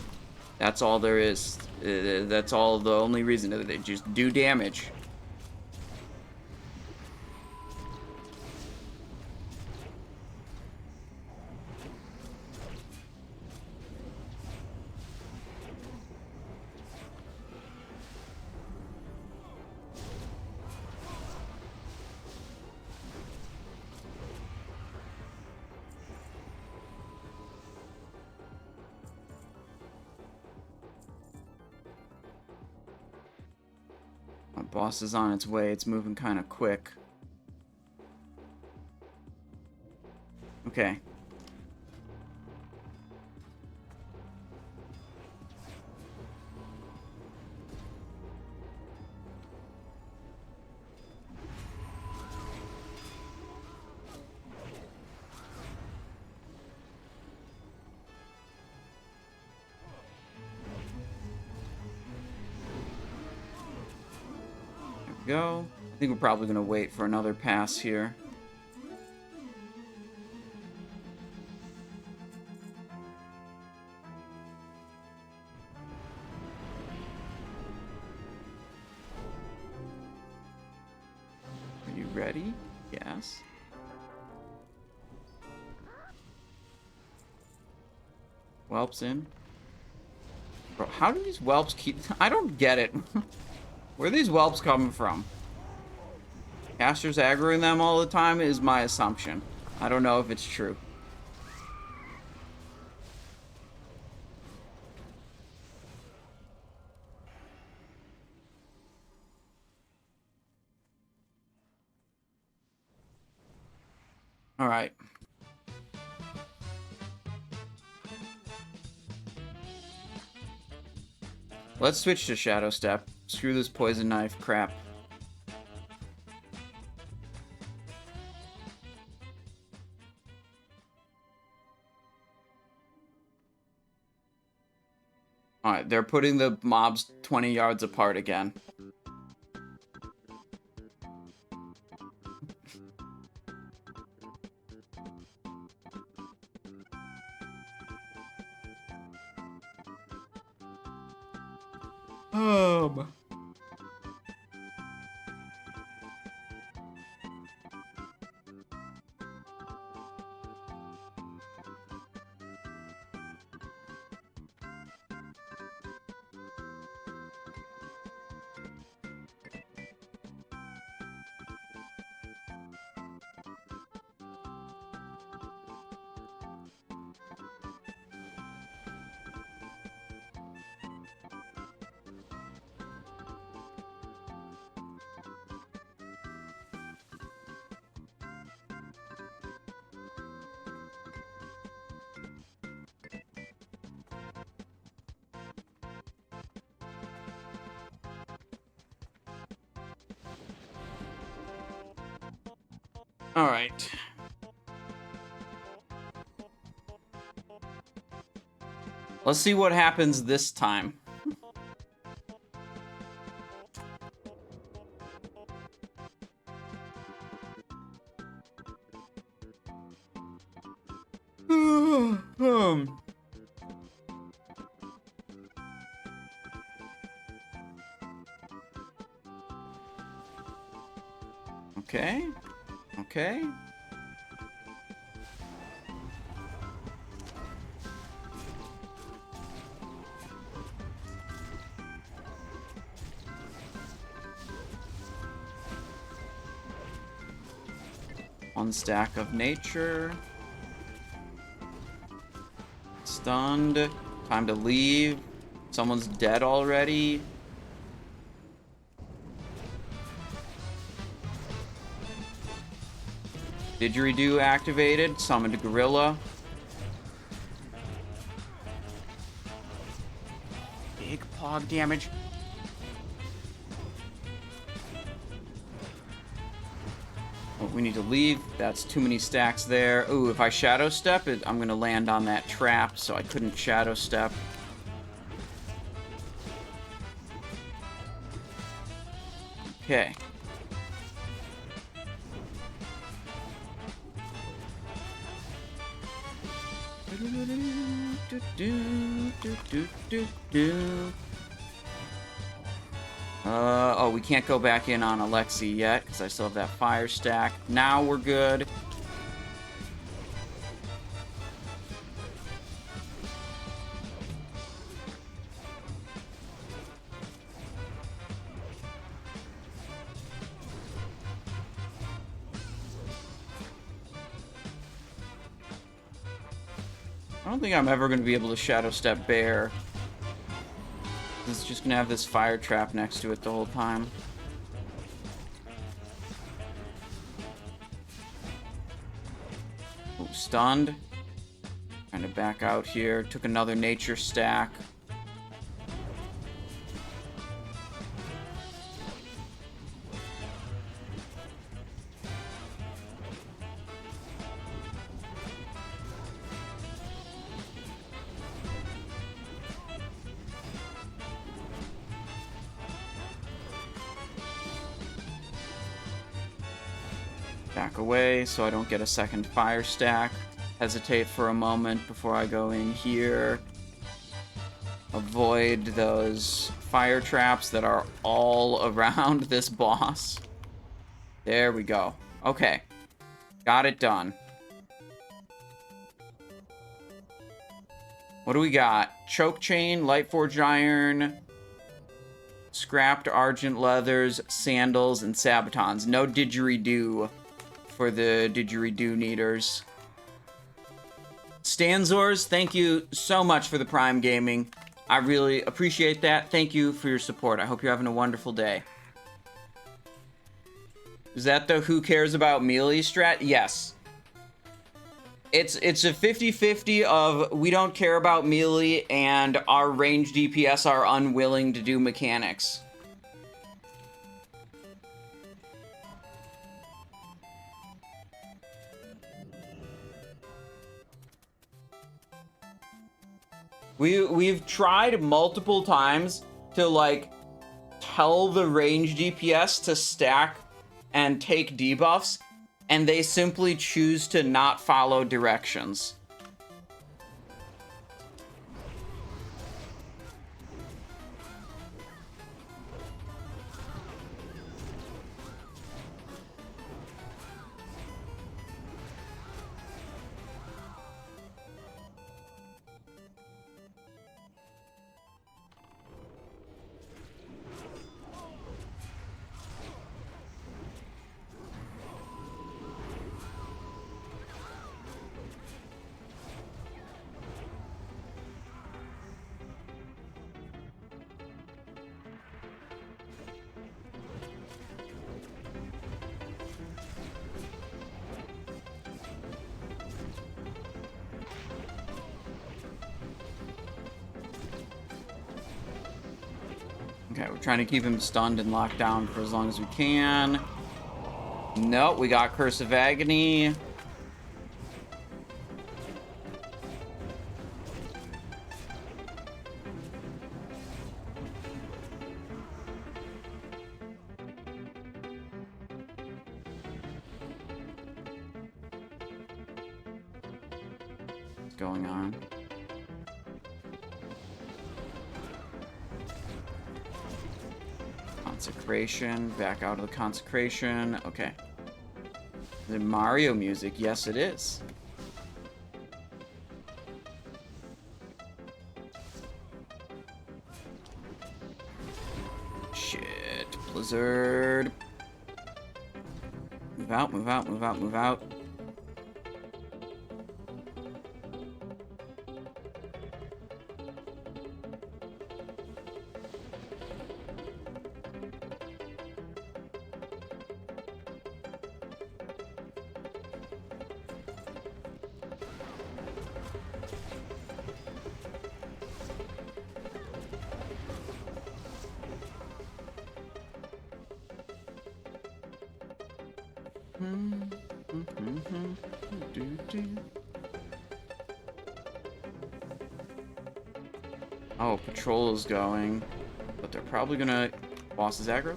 That's all there is. That's all, the only reason that they just do damage. My boss is on its way. It's moving kind of quick. Okay. Go. I think we're probably gonna wait for another pass here. Are you ready? Yes. Whelps in. Bro, how do these whelps keep... I don't get it. Where are these whelps coming from? Casters aggroing them all the time is my assumption. I don't know if it's true. All right. Let's switch to Shadow Step. Screw this poison knife crap. Alright, they're putting the mobs 20 yards apart again. All right. Let's see what happens this time. Okay. Okay. One stack of nature. Stunned. Time to leave. Someone's dead already. Didgeridoo activated. Summoned Gorilla. Big pog damage. Oh, we need to leave. That's too many stacks there. Ooh, if I Shadow Step, I'm gonna land on that trap, so I couldn't Shadow Step. Okay. Oh, we can't go back in on Alexei yet, because I still have that fire stack. Now we're good. I don't think I'm ever going to be able to Shadow Step Bear. It's just going to have this fire trap next to it the whole time. Oh, stunned. Trying to back out here. Took another nature stack. Back away so I don't get a second fire stack. Hesitate for a moment before I go in here. Avoid those fire traps that are all around this boss. There we go. Okay. Got it done. What do we got? Choke chain, lightforged iron, scrapped argent leathers, sandals, and sabatons. No didgeridoo for the didgeridoo needers. Stanzors, thank you so much for the Prime Gaming. I really appreciate that. Thank you for your support. I hope you're having a wonderful day. Is that the who cares about melee strat? Yes. It's a 50-50 of we don't care about melee and our ranged DPS are unwilling to do mechanics. We've tried multiple times to like tell the ranged DPS to stack and take debuffs, and they simply choose to not follow directions. Okay, we're trying to keep him stunned and locked down for as long as we can. Nope, we got Curse of Agony. What's going on? Consecration, back out of the consecration. Okay. The Mario music, yes it is. Shit, Blizzard. Move out, move out, move out, move out. Oh, patrol is going, but they're probably gonna boss's aggro.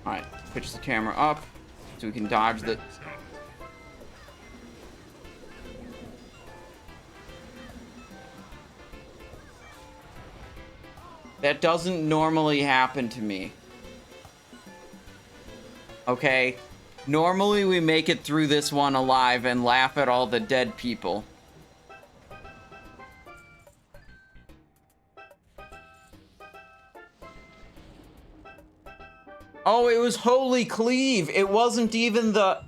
Alright, pitch the camera up so we can dodge the... That doesn't normally happen to me. Okay? Normally we make it through this one alive and laugh at all the dead people. Oh, it was Holy Cleave. It wasn't even the...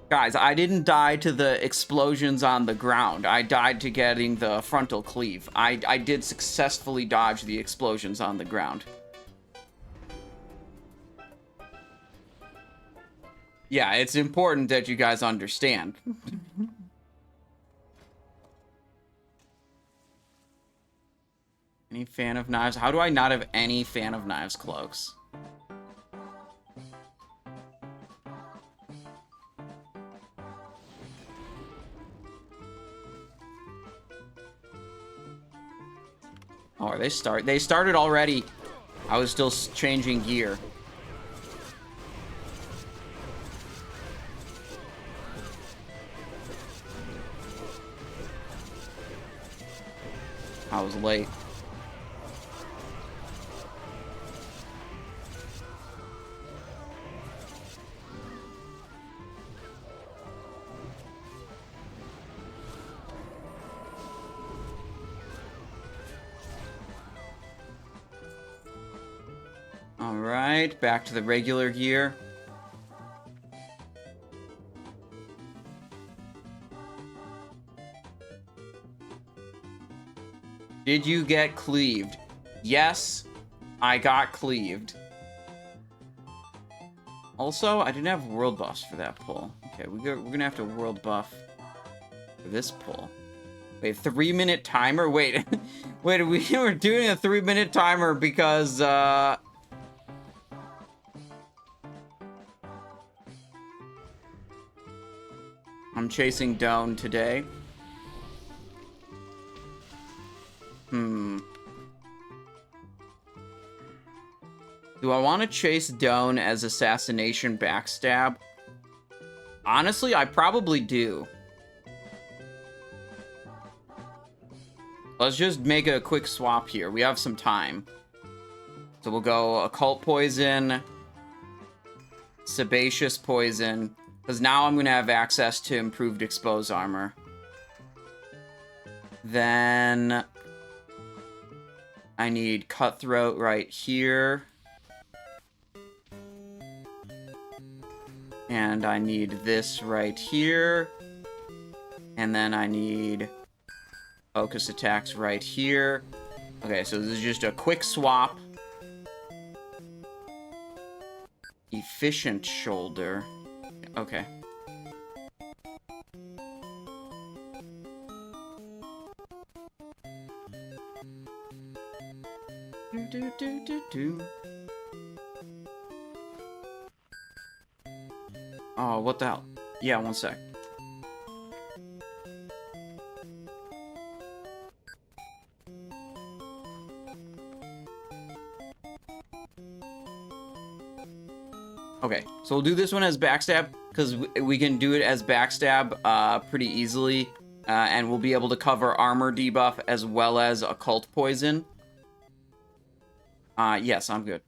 Guys, I didn't die to the explosions on the ground. I died to getting the frontal cleave. I did successfully dodge the explosions on the ground. Yeah, it's important that you guys understand. Any fan of knives? How do I not have any fan of knives cloaks? Oh, they started already. I was still changing gear. I was late. All right, back to the regular gear. Did you get cleaved? Yes, I got cleaved. Also, I didn't have world buffs for that pull. Okay, we're gonna have to world buff for this pull. Wait, 3-minute timer? Wait, wait, we were doing a 3-minute timer because, I'm chasing Doan today. Do I want to chase Doan as assassination backstab? Honestly, I probably do. Let's just make a quick swap here. We have some time. So we'll go Occult Poison, Sebaceous Poison, because now I'm going to have access to improved Expose Armor. Then I need Cutthroat right here. And I need this right here. And then I need Focus Attacks right here. Okay, so this is just a quick swap. Efficient Shoulder. Okay. Oh, what the hell? Yeah, one sec. Okay, so we'll do this one as backstab, because we can do it as backstab pretty easily, and we'll be able to cover armor debuff as well as occult poison. Yes, I'm good.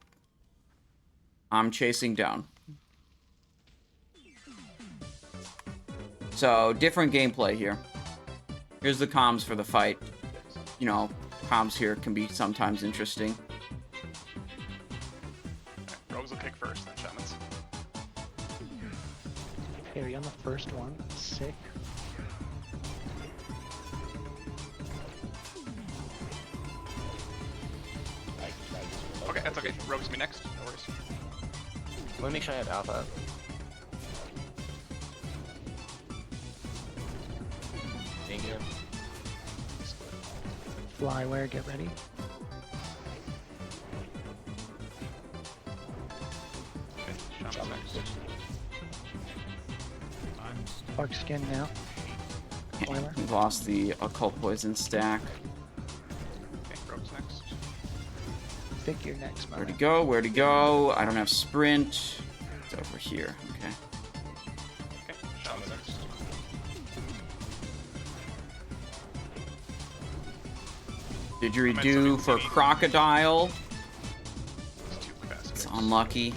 I'm chasing down. So, different gameplay here. Here's the comms for the fight. You know, comms here can be sometimes interesting. Okay, rogues will kick first, then shamans. Okay, we on the first one. Sick. Okay, that's okay. Rogues me next. No worries. Let me make sure I have alpha. Thank you. Flyware, get ready. Okay, shamans next. Dark skin now. Flyware. We've lost the occult poison stack. Okay, rogues next. Think you're next, man. Where to go? Where to go? I don't have sprint. It's over here. Okay. Okay, shamans next. Didgeridoo for Crocodile. It's 2 capacity. It's unlucky.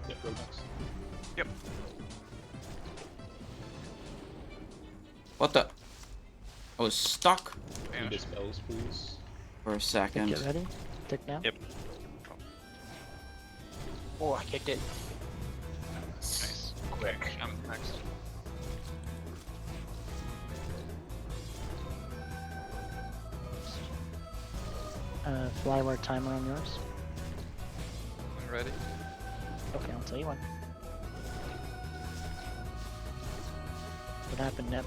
Yep, road next. Yep. What the? I was stuck Need Vanish. dispels, please. for a second. Get ready. Tick now. Yep. Oh, I kicked it. Nice. Quick. Shamans next. Flyware timer on yours. I'm ready. Okay, I'll tell you when. What happened, Neb?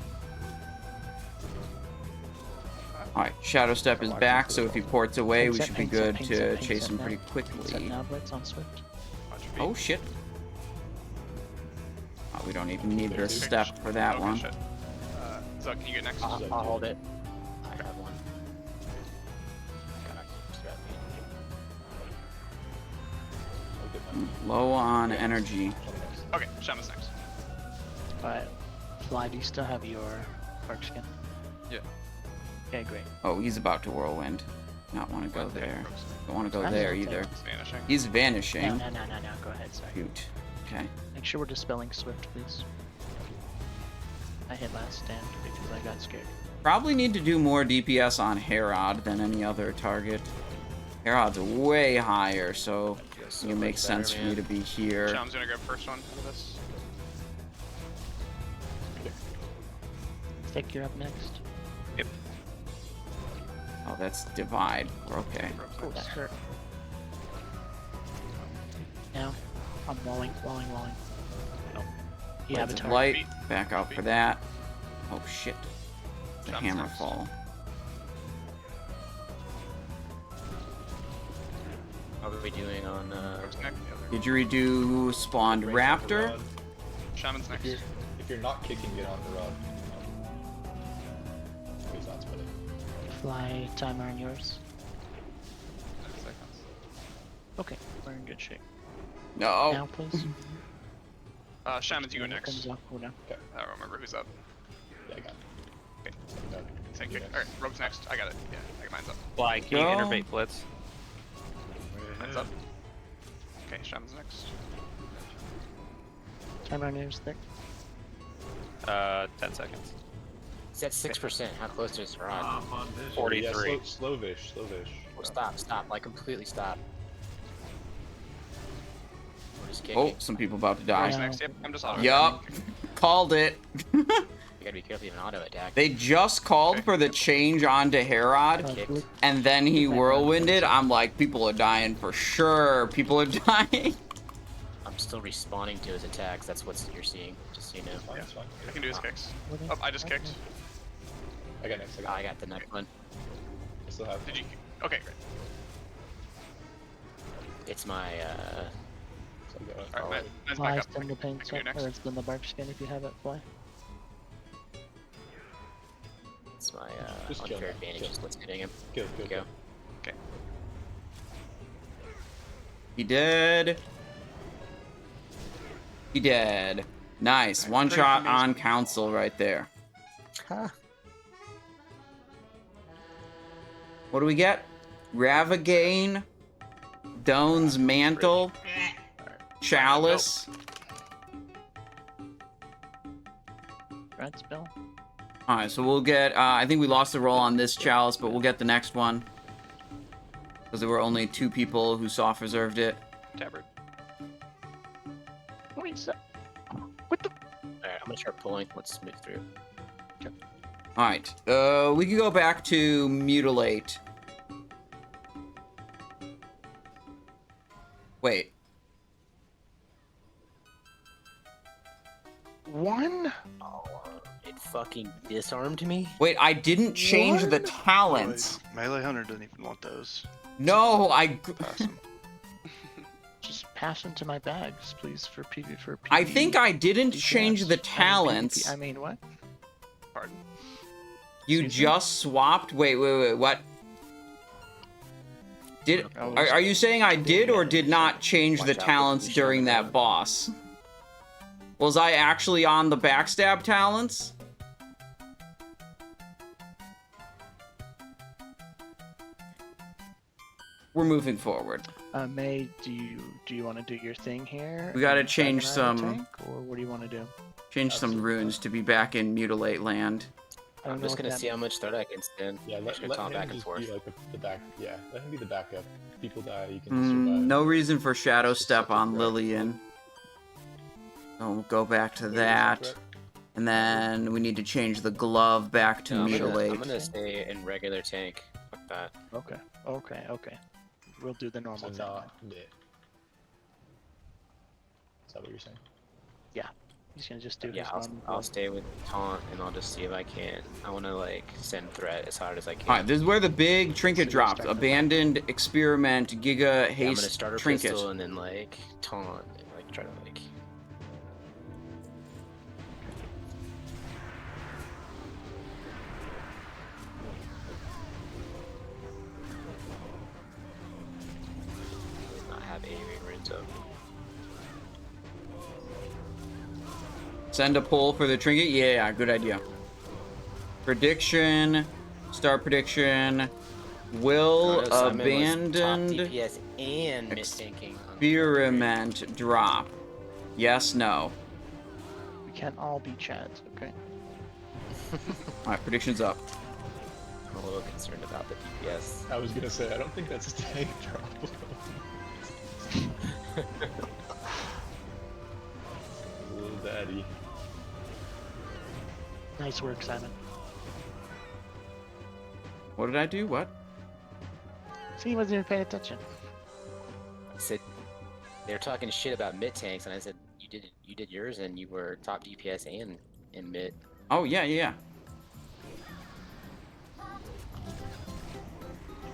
Alright, Shadow Step is back, so if he ports away, we Ping should be set, good ping to set, ping chase set him now. pretty Set quickly. now, Blitz on Swift. Watch your feet. Oh shit. Oh, we don't even need the Okay, step for that Okay, one. shit. Zug, can you get next? I'll hold it. I have one. Low on energy. Okay, Shaman's next. Alright. Fly, do you still have your bark skin? Yeah. Okay, great. Oh, he's about to whirlwind. Not want to go there. Don't want to go I'm there okay. either. It's vanishing. He's vanishing. No. Go ahead, sorry. Shoot. Okay. Make sure we're dispelling Swift, please. I hit last stand because I got scared. Probably need to do more DPS on Herod than any other target. Herod's way higher, so it makes sense for me to be here. Shaman's gonna grab first one out of this. Thick, you're up next. Yep. Oh, that's divide. We're okay. Oh, that hurt. Now, I'm walling. Oh. You have a Lights of target. light. Back out for that. Oh shit. The Shaman's hammer next. fall. How are we doing on? Rogue's next. The other. Did you redo spawned Range on the raptor? rod. Shaman's next. If you're not kicking, get on the rod. He's not spinning. Fly timer on yours. 10 seconds. Okay, we're in good shape. No. Now, please. Shaman's you go next. Comes off cooldown. I don't remember who's up. Yeah, I got it. Okay. Got it. Thank you. Alright, Rogue's next. I got it. Yeah, I got mine's up. Fly, can you Go. innervate Blitz? Mine's up. Okay, Shaman's next. Timer on yours, Thick. 10 seconds. It's at 6%. How close is Rod? Yeah, 43. slowish. Oh, stop. Like completely stop. We're just kicking. Oh, some people about to die. Rogue's next. Yep, I'm just auto. Yup. Called it. You gotta be careful of an auto attack. They just called for the change onto Herod, Kicked. and then he whirlwinded. I'm like, people are dying for sure. People are dying. I'm still responding to his attacks. That's what you're seeing. Just so you know. It's fine, it's fine. I can do his kicks. Oh, I just kicked. I got next. I got the next one. I still have. Did you? Okay, great. It's my So I got Alright, mine's Fly, back up. spin the paint I can skin, do next. or spin the bark skin if you have it, Fly. it's my Just kill unfair him, advantage kill. is what's hitting him. Kill. Go. Okay. He dead. He dead. Nice. One pretty shot amazing. on council right there. Huh. What do we get? Ravagane, Doan's Mantle, Chalice. Red spell. Alright, so we'll get, I think we lost the roll on this Chalice, but we'll get the next one. Because there were only 2 people who soft reserved it. Tabard. What is that? Alright, I'm gonna start pulling. Let's move through. Alright, we can go back to Mutilate. Wait. One? Oh, it fucking disarmed me. Wait, I didn't change the What? talents. Melee Hunter doesn't even want those. No, Pass 'em. Just pass into my bags, please, for PV. For PV. I think I didn't DPS. change the I mean, talents. PvP. I mean, what? Pardon. You Excuse me? just swapped? Wait, what? Did are you saying I did or did not change the Watch out for talents Lucian during on the that road. boss? Was I actually on the backstab talents? We're moving forward. May, do you want to do your thing here? We gotta and change Dragon some- Tank, or what do you want to do? Change some runes to be back in Mutilate land. I don't I'm know just what gonna that see how much threat I can stand. Yeah, I'm let just gonna taunt him back and just forth. be like the back. Yeah, let him be the backup. People die, you can just survive. No reason for Shadow Just Step set on the threat. Lilian. So we'll go back to Maybe that. some threat. And then we need to change the glove back to No, Mutilate. I'm gonna stay in regular tank. Fuck that. Okay. We'll do the normal So thing. not lit. Is that what you're saying? He's gonna just do Yeah, his I'll normal. stay with taunt and I'll just see if I can. I wanna like send threat as hard as I can. Alright, this is where the big trinket So you drops. start with- Abandoned Experiment Giga Yeah, I'm gonna Haste start a Trinket. pistol and then like taunt and like try to like. Not have AoE runes up. Send a poll for the trinket? Yeah, good idea. Prediction. Star prediction. Will abandoned DPS and mid tanking experiment drop? Yes, no. We can't all be Chads, okay? Alright, prediction's up. I'm a little concerned about the DPS. I was gonna say, I don't think that's a tank problem. Little daddy. Nice work, Simon. What did I do? What? See, he wasn't even paying attention. I said they were talking shit about mid tanks, and I said you did yours, and you were top DPS and in mid. Oh, yeah. What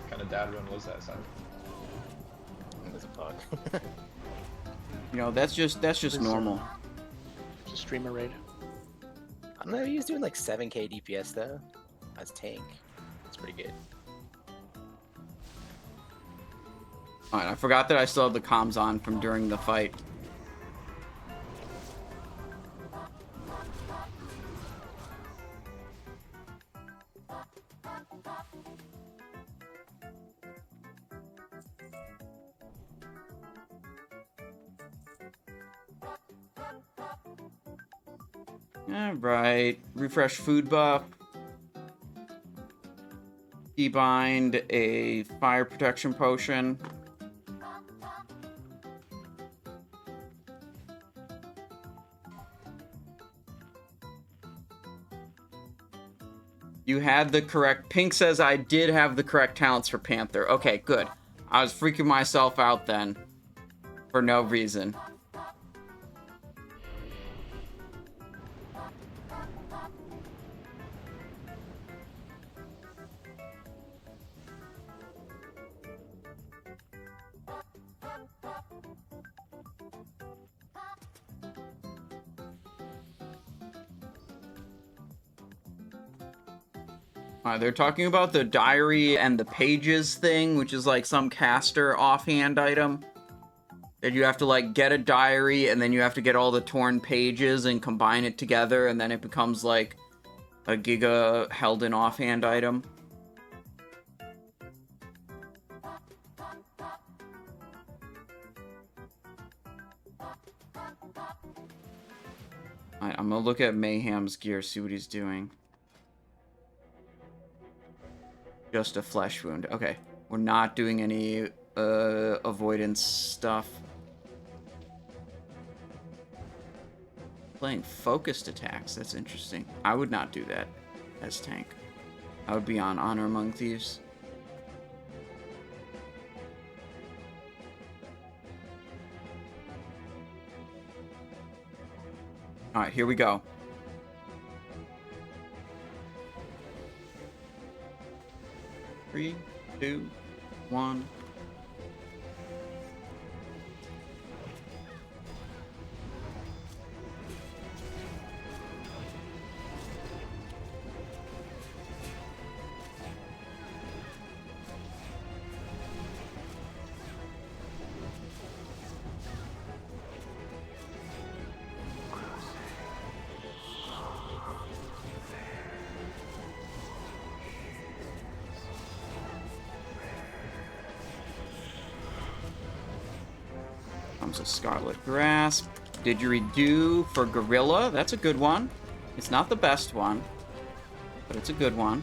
kind of dad run was that, Simon? It was a bug. You know, that's just normal. It's a streamer raid. I don't know. He was doing like 7k DPS though, as tank. It's pretty good. Alright, I forgot that I still have the comms on from during the fight. Alright, refresh food buff. Debind a fire protection potion. You had the correct... Pink says I did have the correct talents for Panther. Okay, good. I was freaking myself out then. For no reason. They're talking about the diary and the pages thing, which is like some caster offhand item. That you have to like get a diary and then you have to get all the torn pages and combine it together and then it becomes like a Giga held in offhand item. Alright, I'm gonna look at Mayhem's gear, see what he's doing. Just a flesh wound. Okay. We're not doing any avoidance stuff. Playing focused attacks. That's interesting. I would not do that as tank. I would be on Honor Among Thieves. Alright, here we go. 3, 2, 1. Comes a Scarlet Grasp. Didgeridoo for Gorilla. That's a good one. It's not the best one, but it's a good one.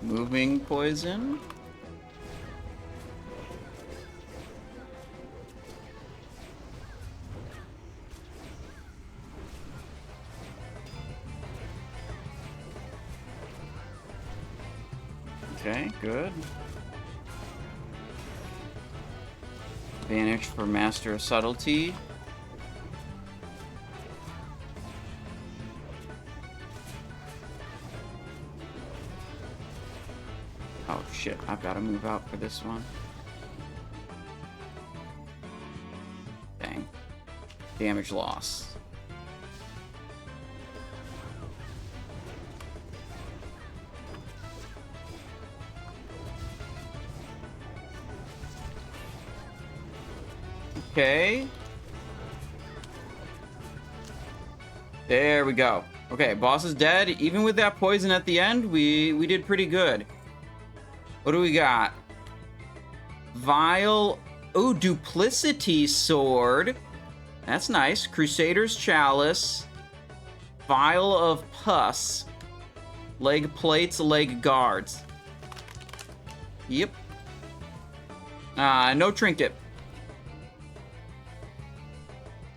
Moving poison. Okay, good. Advantage for Master of Subtlety. Oh shit, I've got to move out for this one. Dang. Damage loss. Okay. There we go. Okay, boss is dead. Even with that poison at the end, we did pretty good. What do we got? Vile. Oh, Duplicity Sword. That's nice. Crusader's Chalice. Vial of Pus. Leg plates, leg guards. Yep. No trinket.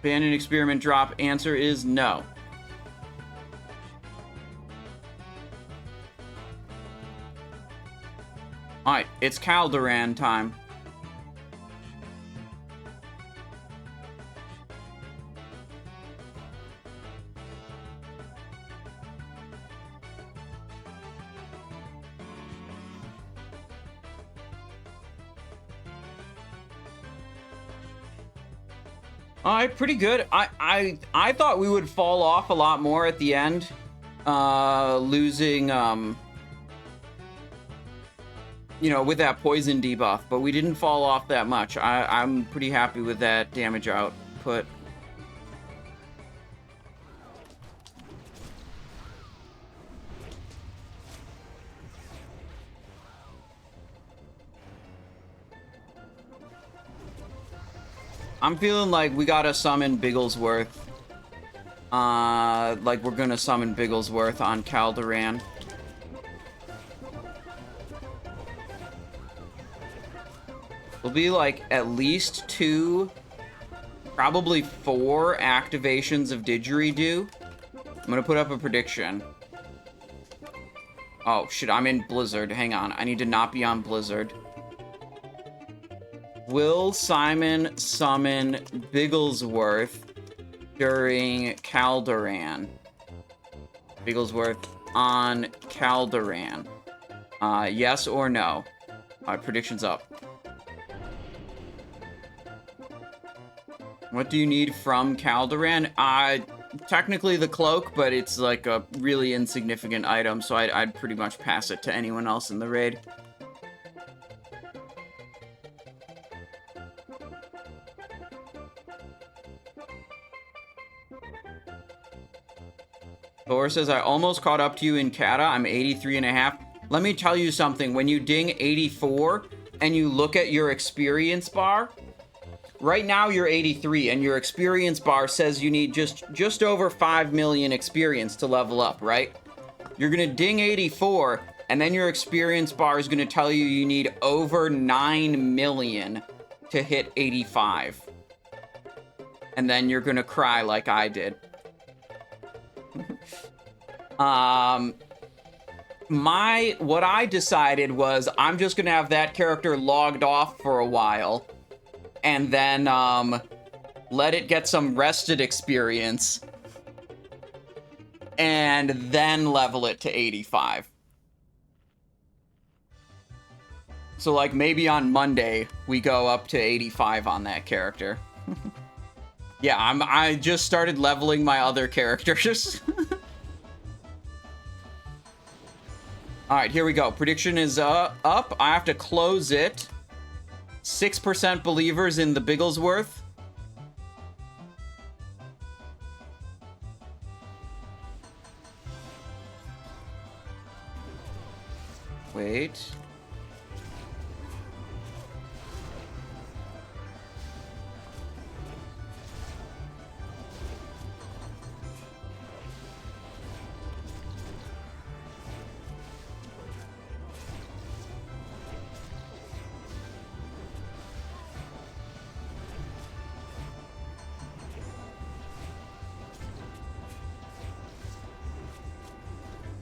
Abandoned experiment drop. Answer is no. Alright, it's Caldoran time. Alright, pretty good. I thought we would fall off a lot more at the end. Losing, you know, with that poison debuff, but we didn't fall off that much. I'm pretty happy with that damage output. I'm feeling like we gotta summon Bigglesworth. Like we're gonna summon Bigglesworth on Caldoran. There'll be like at least 2, probably 4 activations of Didgeridoo. I'm gonna put up a prediction. Oh shit, I'm in Blizzard. Hang on, I need to not be on Blizzard. Will Simon summon Bigglesworth during Caldoran? Bigglesworth on Caldoran. Yes or no? Alright, prediction's up. What do you need from Caldoran? Technically the cloak, but it's like a really insignificant item, so I'd pretty much pass it to anyone else in the raid. Thor says, I almost caught up to you in Kata. I'm 83.5. Let me tell you something. When you ding 84 and you look at your experience bar, right now you're 83 and your experience bar says you need just over 5 million experience to level up, right? You're gonna ding 84 and then your experience bar is gonna tell you you need over 9 million to hit 85. And then you're gonna cry like I did. What I decided was I'm just gonna have that character logged off for a while and then let it get some rested experience and then level it to 85. So like maybe on Monday we go up to 85 on that character. Yeah, I just started leveling my other characters. Alright, here we go. Prediction is up. I have to close it. 6% believers in the Bigglesworth. Wait.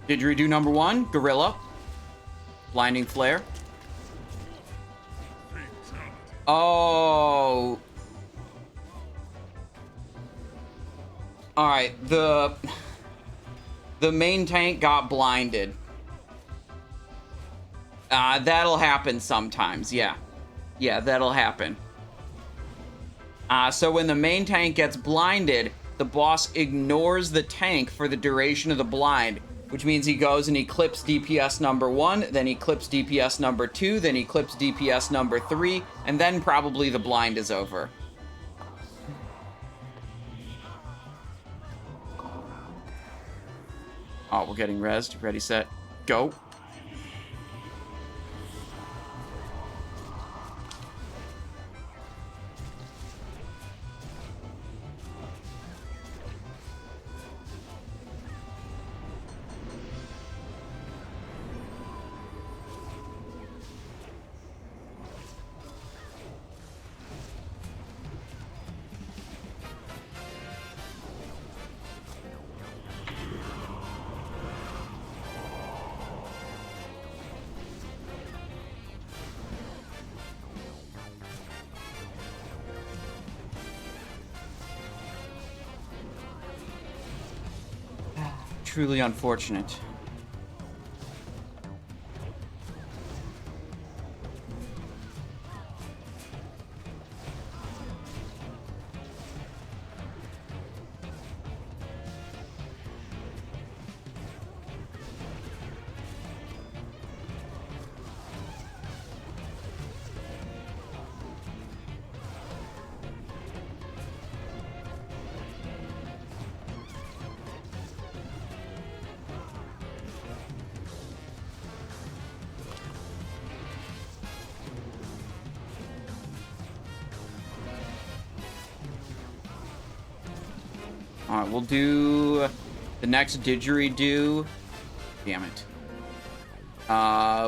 Didgeridoo number 1, Gorilla. Blinding Flare. Oh. Alright, the main tank got blinded. That'll happen sometimes, yeah. Yeah, that'll happen. So when the main tank gets blinded, the boss ignores the tank for the duration of the blind, which means he goes and he clips DPS number 1, then he clips DPS number 2, then he clips DPS number 3, and then probably the blind is over. Oh, we're getting rezzed. Ready, set, go. Truly unfortunate. Alright, we'll do the next didgeridoo. Damn it.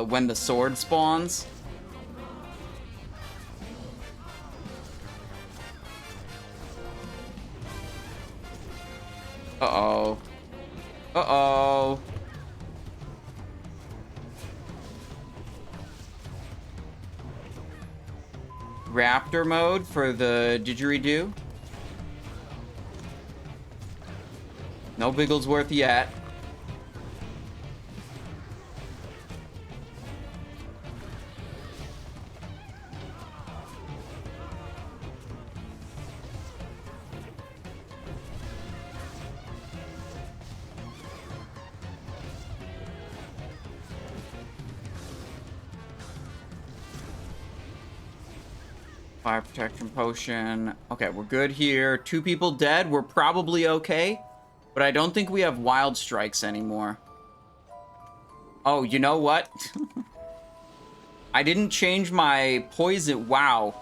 When the sword spawns. Uh-oh. Uh-oh. Raptor mode for the didgeridoo. No Bigglesworth yet. Fire protection potion. Okay, we're good here. 2 people dead. We're probably okay. But I don't think we have wild strikes anymore. Oh, you know what? I didn't change my poison. Wow.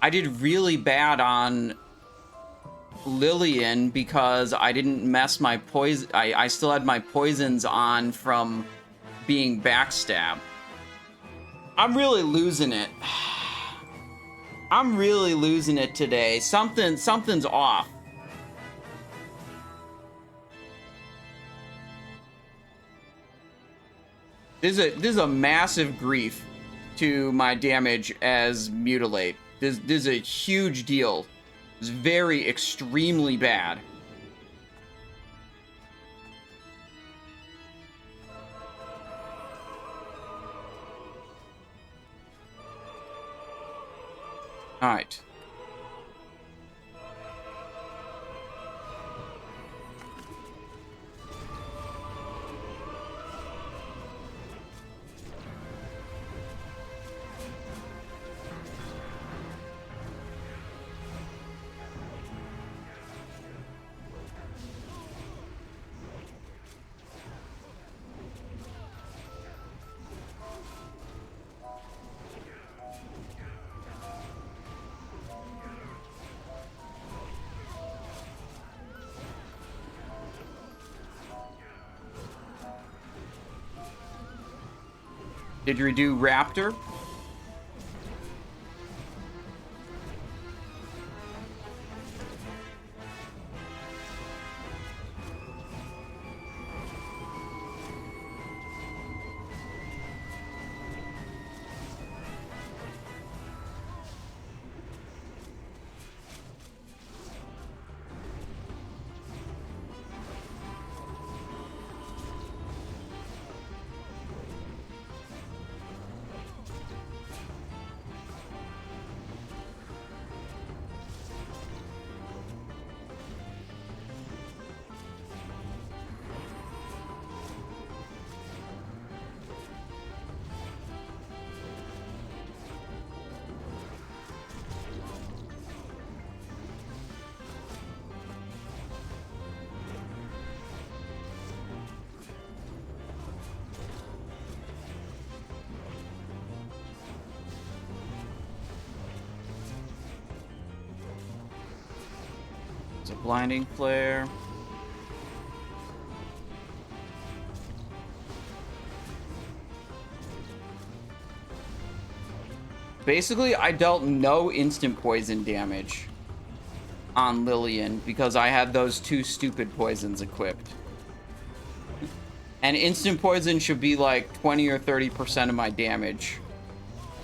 I did really bad on Lilian because I didn't mess my poison. I still had my poisons on from being backstabbed. I'm really losing it. I'm really losing it today. Something's off. This is a massive grief to my damage as Mutilate. This is a huge deal. It's very, extremely bad. Alright. Didgeridoo Raptor. There's a blinding flare. Basically, I dealt no instant poison damage on Lilian because I had those 2 stupid poisons equipped. And instant poison should be like 20 or 30% of my damage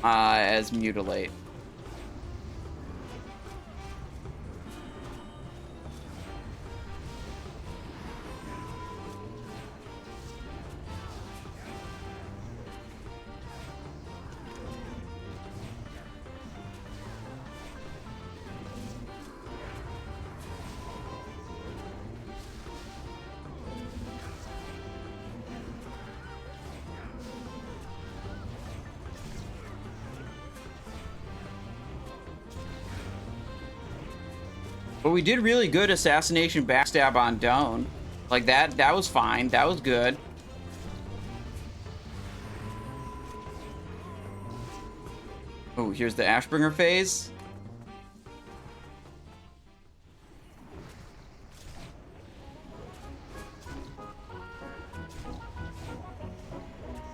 as Mutilate. But we did really good assassination backstab on Doan. Like that was fine. That was good. Oh, here's the Ashbringer phase.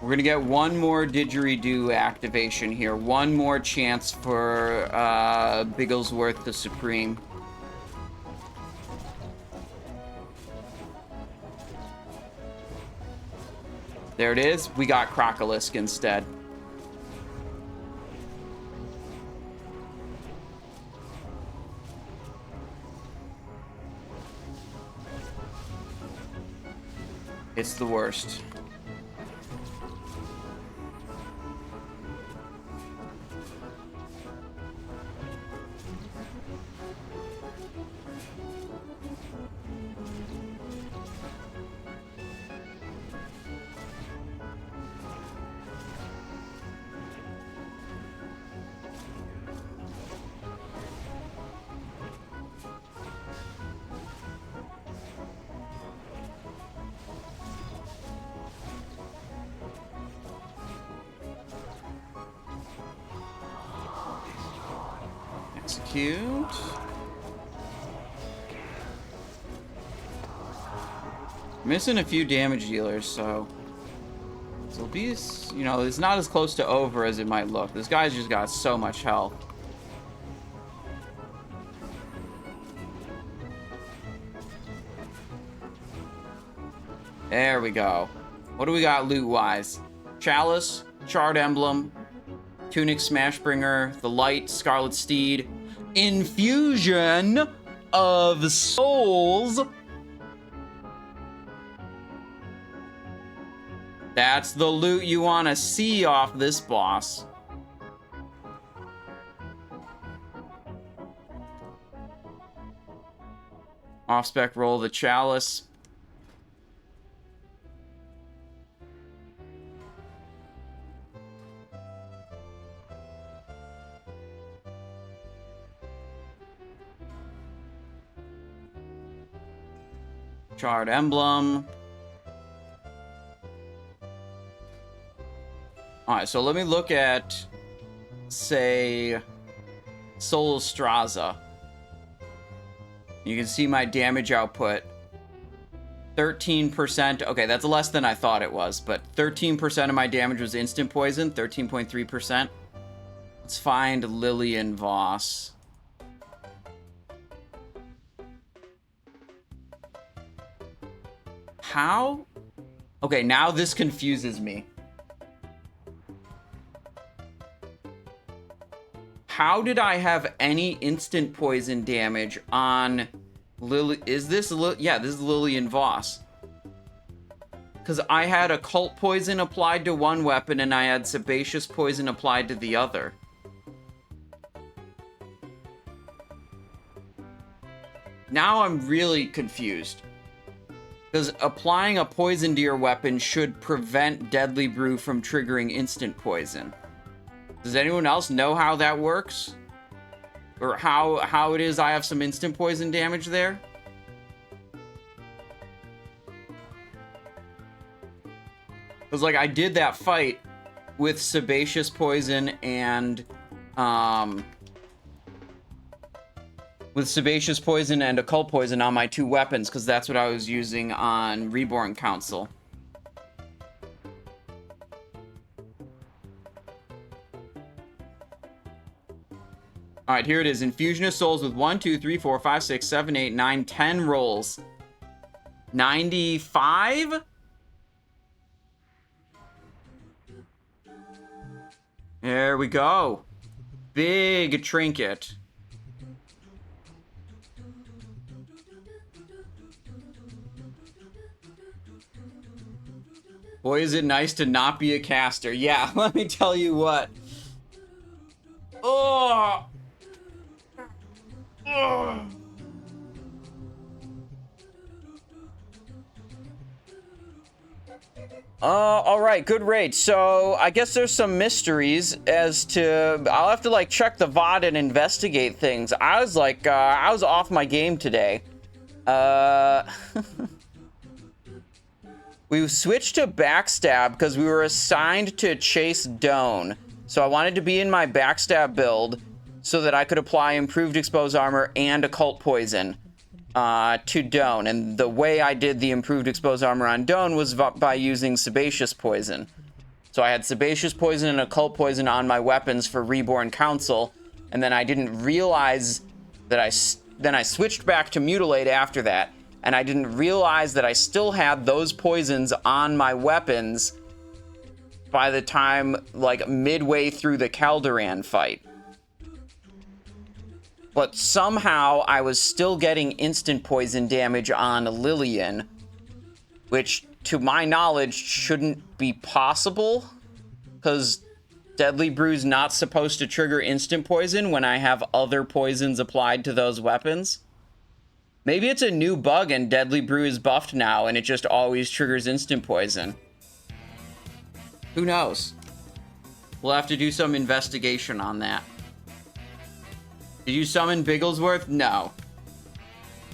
We're gonna get one more didgeridoo activation here. One more chance for Bigglesworth the Supreme. There it is. We got Crocolisk instead. It's the worst. Execute. Missing a few damage dealers, so it'll be, you know, it's not as close to over as it might look. This guy's just got so much health. There we go. What do we got loot-wise? Chalice, Charred Emblem, Tunic Smashbringer, the Light, Scarlet Steed, Infusion of Souls. That's the loot you want to see off this boss. Off-spec roll the Chalice. Charred Emblem. Alright, so let me look at, say, Solistrasza. You can see my damage output. 13%. Okay, that's less than I thought it was, but 13% of my damage was instant poison, 13.3%. Let's find Lilian Voss. How? Okay, now this confuses me. How did I have any instant poison damage on Lily? Is this yeah, this is Lilian Voss. Because I had occult poison applied to one weapon and I had sebaceous poison applied to the other. Now I'm really confused. Because applying a poison to your weapon should prevent Deadly Brew from triggering instant poison. Does anyone else know how that works? Or how it is I have some instant poison damage there? Because, like, I did that fight with sebaceous poison and with Sebaceous Poison and Occult Poison on my 2 weapons, because that's what I was using on Reborn Council. Alright, here it is. Infusion of Souls with 1, 2, 3, 4, 5, 6, 7, 8, 9, 10 rolls. 95? There we go. Big trinket. Boy, is it nice to not be a caster. Yeah, let me tell you what. Oh! Oh! Alright, good raid. So, I guess there's some mysteries as to... I'll have to, like, check the VOD and investigate things. I was, like, I was off my game today. We switched to Backstab because we were assigned to chase Doan. So I wanted to be in my Backstab build so that I could apply Improved Exposed Armor and Occult Poison to Doan. And the way I did the Improved Exposed Armor on Doan was by using Sebaceous Poison. So I had Sebaceous Poison and Occult Poison on my weapons for Reborn Council, and then I didn't realize that then I switched back to Mutilate after that, and I didn't realize that I still had those poisons on my weapons by the time, like, midway through the Caldoran fight. But somehow I was still getting instant poison damage on Lilian, which, to my knowledge, shouldn't be possible, because Deadly Brew's not supposed to trigger instant poison when I have other poisons applied to those weapons. Maybe it's a new bug and Deadly Brew is buffed now and it just always triggers instant poison. Who knows? We'll have to do some investigation on that. Did you summon Bigglesworth? No.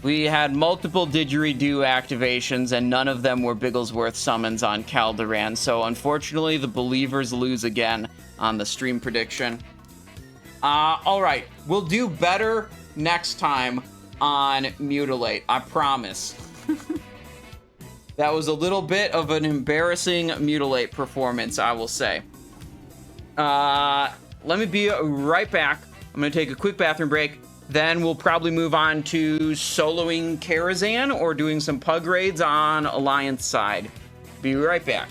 We had multiple didgeridoo activations and none of them were Bigglesworth summons on Caldoran, so unfortunately the believers lose again on the stream prediction. Alright, we'll do better next time on Mutilate, I promise. That was a little bit of an embarrassing Mutilate performance, I will say. Let me be right back. I'm going to take a quick bathroom break. Then we'll probably move on to soloing Karazhan or doing some pug raids on Alliance side. Be right back.